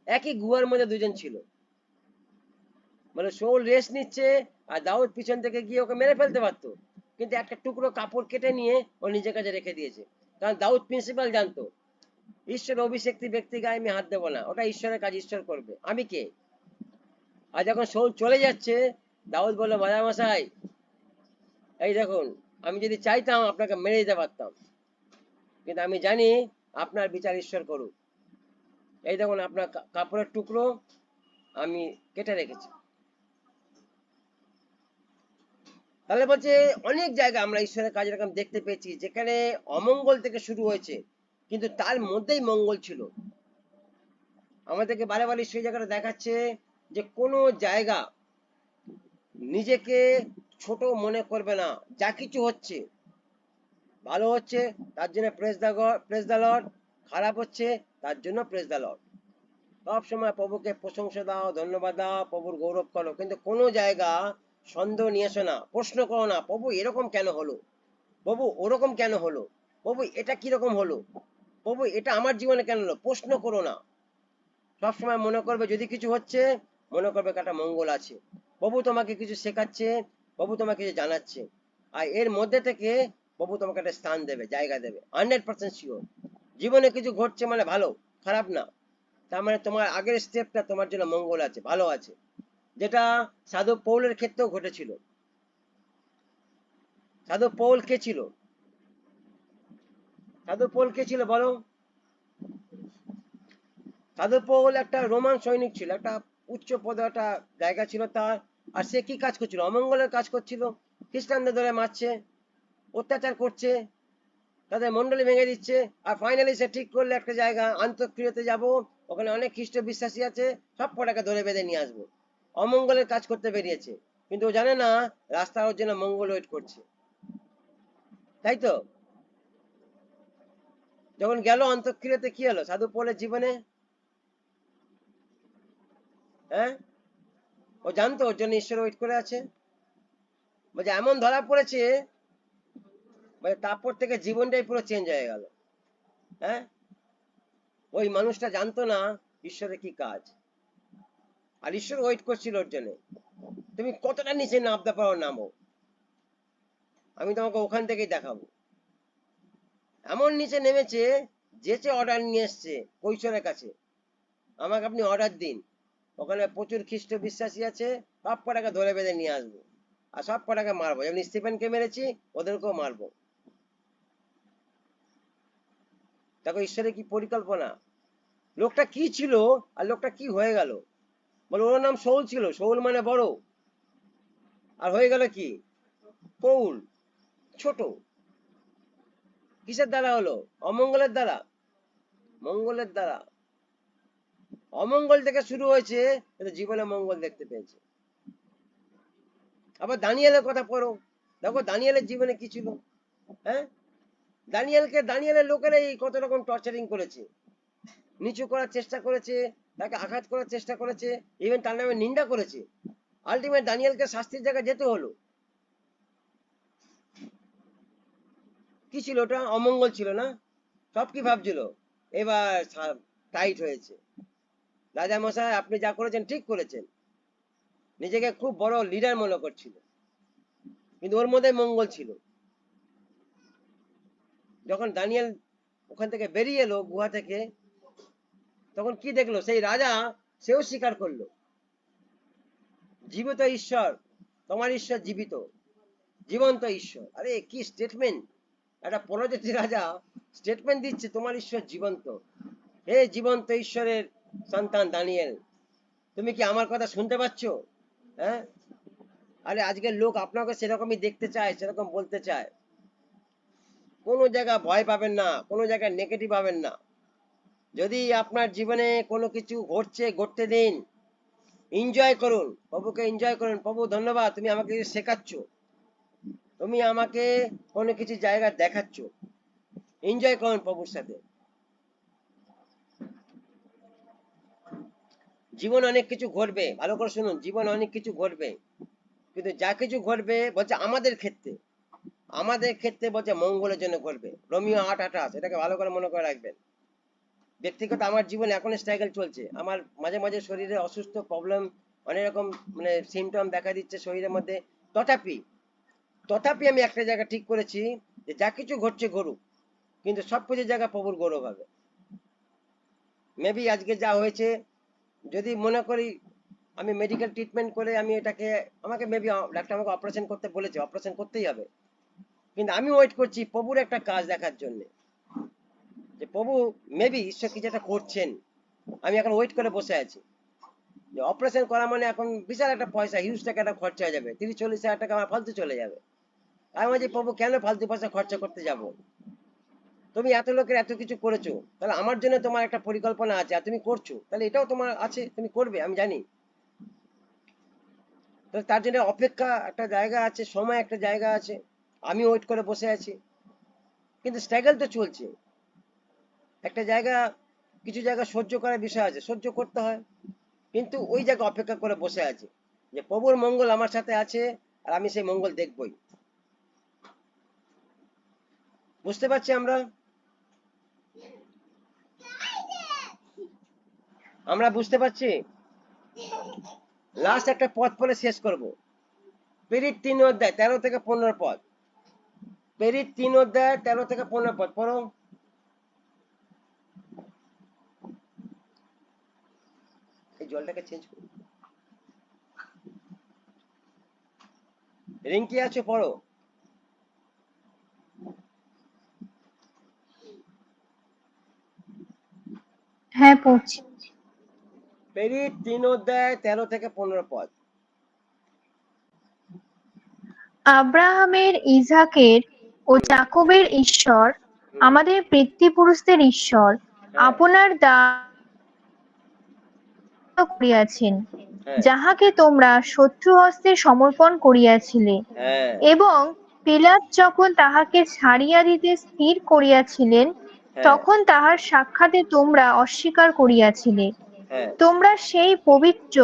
একই গুহার মধ্যে দুজন ছিল। মানে শৌল রেস্ট নিচ্ছে, আর দাউদ পিছন থেকে গিয়ে ওকে মেরে ফেলতে পারতো, কিন্তু একটা টুকরো কাপড় কেটে নিয়ে ও নিজের কাছে রেখে দিয়েছে। কারণ দাউদ প্রিন্সিপাল জানতো ঈশ্বর অভিষেক্তি ব্যক্তি গায়ে আমি হাত দেবো না, ওটা ঈশ্বরের কাজ, ঈশ্বর করবে, আমি কে। আর যখন শৌল চলে যাচ্ছে, দাউদ বললো মশাই, এই দেখুন, আমি যদি চাইতাম আপনাকে মেরে দিতে পারতাম, কিন্তু আমি জানি আপনার বিচার ঈশ্বর করুক। এই দেখুন আপনার কাপড়ের টুকরো আমি কেটে রেখেছি। তাহলে বলছে অনেক জায়গা আমরা ঈশ্বরের কাজ এরকম দেখতে পেয়েছি যেখানে অমঙ্গল থেকে শুরু হয়েছে, কিন্তু তার মধ্যেই মঙ্গল ছিল। আমাদেরকে বারে বারে সেই জায়গাটা দেখাচ্ছে যে কোনো জায়গা নিজেকে ছোট মনে করবে না। যা কিছু হচ্ছে, ভালো হচ্ছে তার জন্য প্রেজ দ্য লর্ড, খারাপ হচ্ছে তার জন্য প্রেজ দ্য লর্ড। সব সময় প্রভুকে প্রশংসা দাও, ধন্যবাদ দাও, প্রভুর গৌরব করো, কিন্তু কোনো জায়গা সন্দেহ নিয়ে এসো না, প্রশ্ন করো না, প্রভু এরকম কেন হলো, প্রভু ওরকম কেন হলো, প্রভু এটা কিরকম হলো, প্রভু এটা আমার জীবনে কেন হলো, প্রশ্ন করো না। সবসময় মনে করবে যদি কিছু হচ্ছে, মনে করবে একটা মঙ্গল আছে, প্রভু তোমাকে কিছু শেখাচ্ছে, প্রভু তোমাকে কিছু জানাচ্ছে, আর এর মধ্যে থেকে প্রভু তোমাকে একটা স্থান দেবে, জায়গা দেবে, 100% শিওর। জীবনে কিছু ঘটছে মানে ভালো, খারাপ না, তার মানে তোমার আগের স্টেপটা তোমার জন্য মঙ্গল আছে, ভালো আছে। যেটা সাধু পৌলের ক্ষেত্রেও ঘটেছিল। সাধু পৌল কে ছিল? সাধু পৌল কে ছিল বলো? সাধু পৌল একটা রোমান সৈনিক ছিল, একটা উচ্চ পদে একটা জায়গা ছিল তার। আর সে কি কাজ করছিল? অমঙ্গলের কাজ করছিল, খ্রিস্টানদের ধরে মারছে, অত্যাচার করছে, তাদের মন্ডলী ভেঙে দিচ্ছে। আর ফাইনালি সে ঠিক করলে একটা জায়গা আন্তঃক্রিয়াতে যাব, ওখানে অনেক খ্রিস্ট বিশ্বাসী আছে, সব কটাকে ধরে বেঁধে নিয়ে আসবো। অমঙ্গলের কাজ করতে বেরিয়েছে, কিন্তু ও জানে না রাস্তা ওর জন্য মঙ্গল ওয়েট করছে, তাই তো? যখন গেল অন্তঃক্রিয়াতে, কি হলো সাধু পৌলের জীবনে? হ্যাঁ, ও জানতো ওর জন্য ঈশ্বর ওয়েট করে আছে। বলছে এমন ধরা পড়েছে, মানে তারপর থেকে জীবনটাই পুরো চেঞ্জ হয়ে গেল। হ্যাঁ, ওই মানুষটা জানতো না ঈশ্বরের কি কাজ, আর ঈশ্বর ওয়েট করছিল ওর জন্য। তুমি কতটা নিচে নামতে পারো নামো, আমি তোমাকে ওখান থেকেই দেখাবো। এমন নিচে নেমেছে, যেচে অর্ডার নিয়ে এসছে কৈশোরের কাছে, আমাকে আপনি অর্ডার দিন, ওখানে প্রচুর খ্রিস্ট বিশ্বাসী আছে, সব কটাকে ধরে বেঁধে নিয়ে আসবো, আর সব কটাকে মারবো, যেমন স্টিফেনকে মেরেছি ওদেরকেও মারবো। দেখো ঈশ্বরের কি পরিকল্পনা। লোকটা কি ছিল আর লোকটা কি হয়ে গেল। বলে ওর নাম শৌল ছিল, শৌল মানে বড়, আর হয়ে গেল কি পৌল, ছোট। কিসের দ্বারা হলো? অমঙ্গলের দ্বারা, মঙ্গলের দ্বারা। অমঙ্গল থেকে শুরু হয়েছে, কিন্তু জীবনে মঙ্গল দেখতে পেয়েছে। আবার দানিয়েলের কথা পড়ো, দেখো দানিয়েলের জীবনে কি ছিল। হ্যাঁ, দানিয়েলের লোকেরাই কত রকম টর্চারিং করেছে, নিচু করার চেষ্টা করেছে, তাকে আঘাত করার চেষ্টা করেছে, ইভেন তার নামে নিন্দা করেছে। আলটিমেট দানিয়েলকে শাস্তির জায়গায় যেতে হলো। কি ছিল ওটা? অমঙ্গল ছিল না? সব কি ভাবছিল এবার টাইট হয়েছে, রাজা মশাই আপনি যা করেছেন ঠিক করেছেন, নিজেকে খুব বড় লিডার মনে করছিল, কিন্তু ওর মধ্যে মঙ্গল ছিল। যখন দানিয়েল ওখান থেকে বেরিয়ে এলো গুহা থেকে, তখন কি দেখলো? সেই রাজা, সেও স্বীকার করলো জীবিত ঈশ্বর, তোমার ঈশ্বর জীবিত, জীবন্ত ঈশ্বর। আরে কি স্টেটমেন্ট! একটা পরাজিত রাজা স্টেটমেন্ট দিচ্ছে তোমার ঈশ্বর জীবন্ত। হে জীবন্ত ঈশ্বরের সন্তান দানিয়েল, তুমি কি আমার কথা শুনতে পাচ্ছ? হ্যাঁ, আরে আজকের লোক আপনাকে সেরকমই দেখতে চায়, সেরকম বলতে চায়। কোনো জায়গায় ভয় পাবেন না, কোনো জায়গায় নেগেটিভ পাবেন না। যদি আপনার জীবনে কোনো কিছু ঘটছে, ঘটতে দিন, এনজয় করুন, প্রভুকে এনজয় করুন। প্রভু ধন্যবাদ, তুমি আমাকে কিছু শেখাচ্ছ, তুমি আমাকে কোনো কিছু জায়গা দেখাচ্ছ। এনজয় করুন প্রভুর সাথে। জীবন অনেক কিছু ঘটবে, ভালো করে শুনুন, জীবন অনেক কিছু ঘটবে, কিন্তু যা কিছু ঘটবে বলছে আমাদের ক্ষেত্রে বলছে মঙ্গলের জন্য ঘটবে। রোমিও 8:28, এটাকে ভালো করে মনে করে রাখবেন। ব্যক্তিগত আমার জীবনে এখন স্ট্রাগল চলছে, আমার মাঝে মাঝে শরীরে অসুস্থ প্রবলেম, অনেক রকম মানে সিমটম দেখা দিচ্ছে শরীরের মধ্যে। তথাপি তথাপি আমি একটা জায়গা ঠিক করেছি, যে যা কিছু ঘটছে ঘটুক, কিন্তু সবকিছু জায়গা প্রভুর গৌরব হবে। মেবি আজকে যা হয়েছে, যদি মনে করি আমি মেডিকেল ট্রিটমেন্ট করে আমি এটাকে, আমাকে মেবি ডাক্তার আমাকে অপারেশন করতে বলেছে, অপারেশন করতেই হবে, কিন্তু আমি ওয়েট করছি প্রভুর একটা কাজ দেখার জন্য, যে প্রভু মেবি ঈশ্বর কিছু একটা করছেন। আমি এখন ওয়েট করে বসে আছি, যে অপারেশন করা মানে এখন বিশাল একটা পয়সা, হিউজ টাকা একটা খরচা হয়ে যাবে, 30-40 হাজার টাকা আমার ফালতু চলে যাবে। আমি বলছি প্রভু কেন ফালতু পয়সা খরচা করতে যাব? তুমি এত লোকের এত কিছু করেছো, তাহলে আমার জন্য তোমার একটা পরিকল্পনা আছে, আর তুমি করছো, তাহলে এটাও তোমার আছে, তুমি করবে আমি জানি। তো তার জন্য অপেক্ষা একটা জায়গা আছে, সময় একটা জায়গা আছে, আমি ওয়েট করে বসে আছি। কিন্তু স্ট্রাগল তো চলছে, একটা জায়গা, কিছু জায়গা সহ্য করার বিষয় আছে, সহ্য করতে হয়। কিন্তু ওই জায়গা অপেক্ষা করে বসে আছে, যে প্রভুর মঙ্গল আমার সাথে আছে, আর আমি সেই মঙ্গল দেখবই। বুঝতে পারছি আমরা? আমরা বুঝতে পারছি। লাস্ট একটা পদ পড়ে শেষ করব। পেরিত 3 অধ্যায় 13 থেকে 15 পদ। পেরিত 3 অধ্যায় 13 থেকে 15 পদ পড়ো। এই জলটাকে চেঞ্জ করো। রিঙ্কি আছে, পড়ো। হ্যাঁ, পড়ছি। পেরিত 3 অধ্যায় 13 থেকে 15 পদ। আব্রাহামের, ইসাকের ও যাকবের ঈশ্বর, আমাদের পিতৃপুরুষদের ঈশ্বর, হ্যাঁ আপনার দান করিয়াছেন, হ্যাঁ যাহাকে তোমরা শত্রু হস্তে সমর্পণ করিয়াছিলে, হ্যাঁ এবং পিলাত যখন তাহাকে ছাড়িয়া দিতে স্থির করিয়াছিলেন, হ্যাঁ তখন তাহার সাক্ষাতে তোমরা অস্বীকার করিয়াছিলে। হ্যাঁ। তোমরা সেই পবিত্র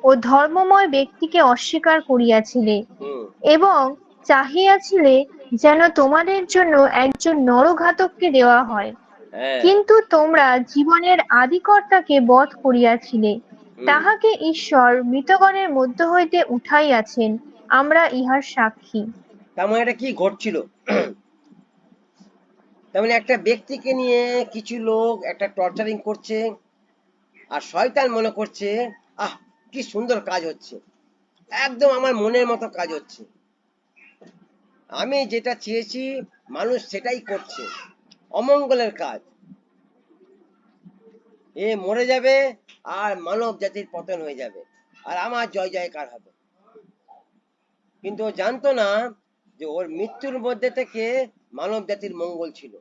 ও ধর্মময় ব্যক্তিকে অস্বীকার করিয়াছিলে হুম। এবং চাহিয়াছিলে যেন তোমাদের জন্য একজন নরঘাতককে দেওয়া হয়। হ্যাঁ। কিন্তু তোমরা জীবনের আদিকর্তাকে বধ করিয়াছিলে, হুম। তাহাকে ঈশ্বর মৃতগণের মধ্য হইতে উঠাইয়াছেন, আমরা ইহার সাক্ষী। তার মানে এটা কি ঘটছিল? তার মানে একটা ব্যক্তিকে নিয়ে কিছু লোক একটা টর্চারিং করছে, আর শয়তান মনে করছে আহ কি সুন্দর কাজ হচ্ছে, একদম আমার মনের মতো কাজ হচ্ছে, আমি যেটা চেয়েছি মানুষ সেটাই করছে, অমঙ্গলের কাজ, এ মরে যাবে আর মানব জাতির পতন হয়ে যাবে আর আমার জয় জয়কার হবে। কিন্তু ও জানতো না যে ওর মৃত্যুর মধ্যে থেকে মানব জাতির মঙ্গল ছিল।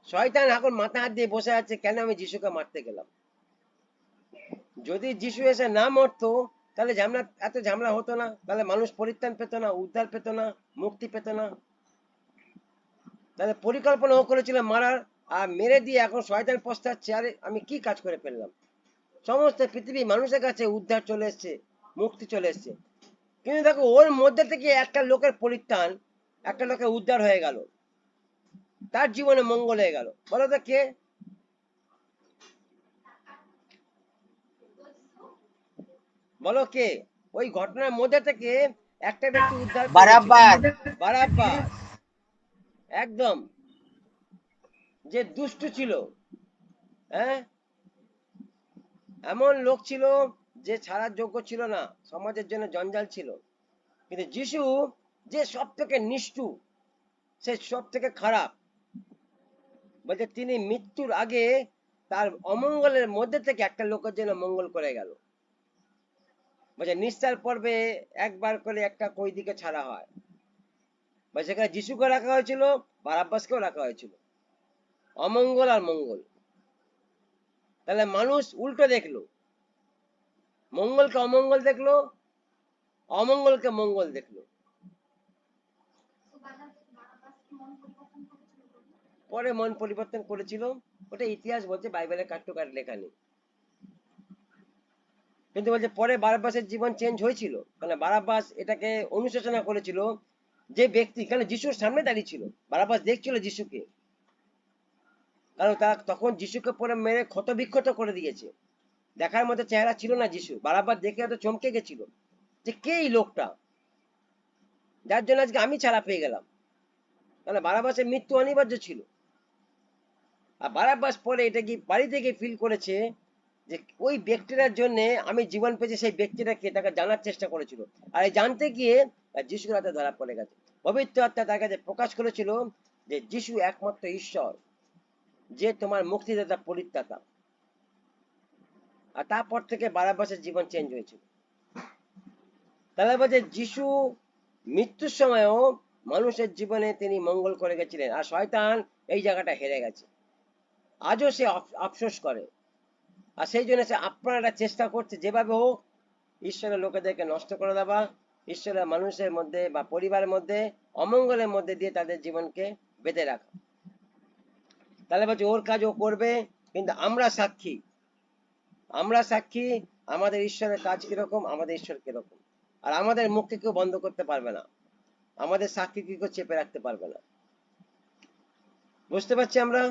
শয়তান এখন মাথা হাত দিয়ে বসে আছে, কেন আমি যিশুকে মারতে গেলাম? যদি যিশু এসে না মরতো তাহলে ঝামেলা, এত ঝামেলা হতো না, তাহলে মানুষ পরিত্রাণ পেত না, উদ্ধার পেত না, মুক্তি পেত না। তাহলে পরিকল্পনা ও করেছিল মারার, আর মেরে দিয়ে এখন শয়তান পস্তাচ্ছে, আরে আমি কি কাজ করে ফেললাম। সমস্ত পৃথিবী মানুষের কাছে উদ্ধার চলে এসছে, মুক্তি চলে এসছে, কিন্তু দেখো ওর মধ্যে থেকে একটা লোকের পরিত্রাণ, একটা লোকের উদ্ধার হয়ে গেল, তার জীবনে মঙ্গল হয়ে গেল। বলো তো কে? বলো কে? ওই ঘটনার মধ্যে থেকে একটা ব্যক্তি উদ্ধার বারাব্বাস। বারাব্বাস। একদম, যে দুষ্ট ছিল, হ্যাঁ, এমন লোক ছিল যে ছাড়ার যোগ্য ছিল না, সমাজের জন্য জঞ্জাল ছিল। কিন্তু যিশু যে সব থেকে নিষ্ঠুর, সে সব থেকে খারাপ, বলছে তিনি মৃত্যুর আগে তার অমঙ্গলের মধ্যে থেকে একটা লোকের জন্য মঙ্গল করে গেল। বলছে নিস্তার পর্বে একবার করে একটা কয়েদিকে ছাড়া হয়, বা সেখানে যিশুকে রাখা হয়েছিল, বারাব্বাসকেও রাখা হয়েছিল, অমঙ্গল আর মঙ্গল। তাহলে মানুষ উল্টো দেখলো, মঙ্গলকে অমঙ্গল দেখলো, অমঙ্গলকে মঙ্গল দেখলো। পরে মন পরিবর্তন করেছিল, ওটা ইতিহাস বলছে, বাইবেলের কাট টু কাট লেখা নেই। কিন্তু বলছে পরে বারাব্বাসের জীবন চেঞ্জ হয়েছিল, কারণ বারাব্বাস এটাকে অনুশোচনা করেছিল, যে ব্যক্তি, কারণ যিশুর সামনে দাঁড়িয়ে ছিল, বারাব্বাস দেখছিল যিশুকে, কারণ তারা তখন যিশুকে পরে মেরে ক্ষত বিক্ষত করে দিয়েছে, দেখার মতো চেহারা ছিল না যিশু। বারাব্বাস দেখে হয়তো চমকে গেছিল যে কে এই লোকটা, যার জন্য আজকে আমি ছাড়া পেয়ে গেলাম, কারণ বারাব্বাসের মৃত্যু অনিবার্য ছিল। আর বারাব্বাস পরে এটা কি বাড়িতে গিয়ে ফিল করেছে যে ওই ব্যক্তিটার জন্য আমি জীবন পেয়েছি, সেই ব্যক্তিটাকে তাকে জানার চেষ্টা করেছিল, আর এই জানতে গিয়ে যিশুর হাতে ধরা পড়ে গেছে। পবিত্র আত্মা তার কাছে প্রকাশ করেছিল যে যিশু একমাত্র ঈশ্বর, যে তোমার মুক্তিদাতা, পরিত্রাতা। আর তারপর থেকে বারাব্বাসের জীবন চেঞ্জ হয়েছিল। তাহলে বলছে যিশু মৃত্যুর সময়ও মানুষের জীবনে তিনি মঙ্গল করে গেছিলেন, আর শয়তান এই জায়গাটা হেরে গেছে। আজও সে আফসোস করে, আর সেই জন্য সে আপনারা চেষ্টা করছে যেভাবে হোক ঈশ্বরের লোকেদেরকে নষ্ট করে দেওয়া, ঈশ্বরের মানুষের মধ্যে বা পরিবারের মধ্যে অমঙ্গলের মধ্যে দিয়ে তাদের জীবনকে বেঁধে রাখা। তাহলে বলছে ওর কাজ ও করবে, কিন্তু আমরা সাক্ষী, আমরা সাক্ষী আমাদের ঈশ্বরের কাজ কিরকম, আমাদের ঈশ্বর কিরকম। আর আমাদের মুখকে কেউ বন্ধ করতে পারবে না, আমাদের সাক্ষী কি কেউ চেপে রাখতে পারবে না। বুঝতে পারছি আমরা?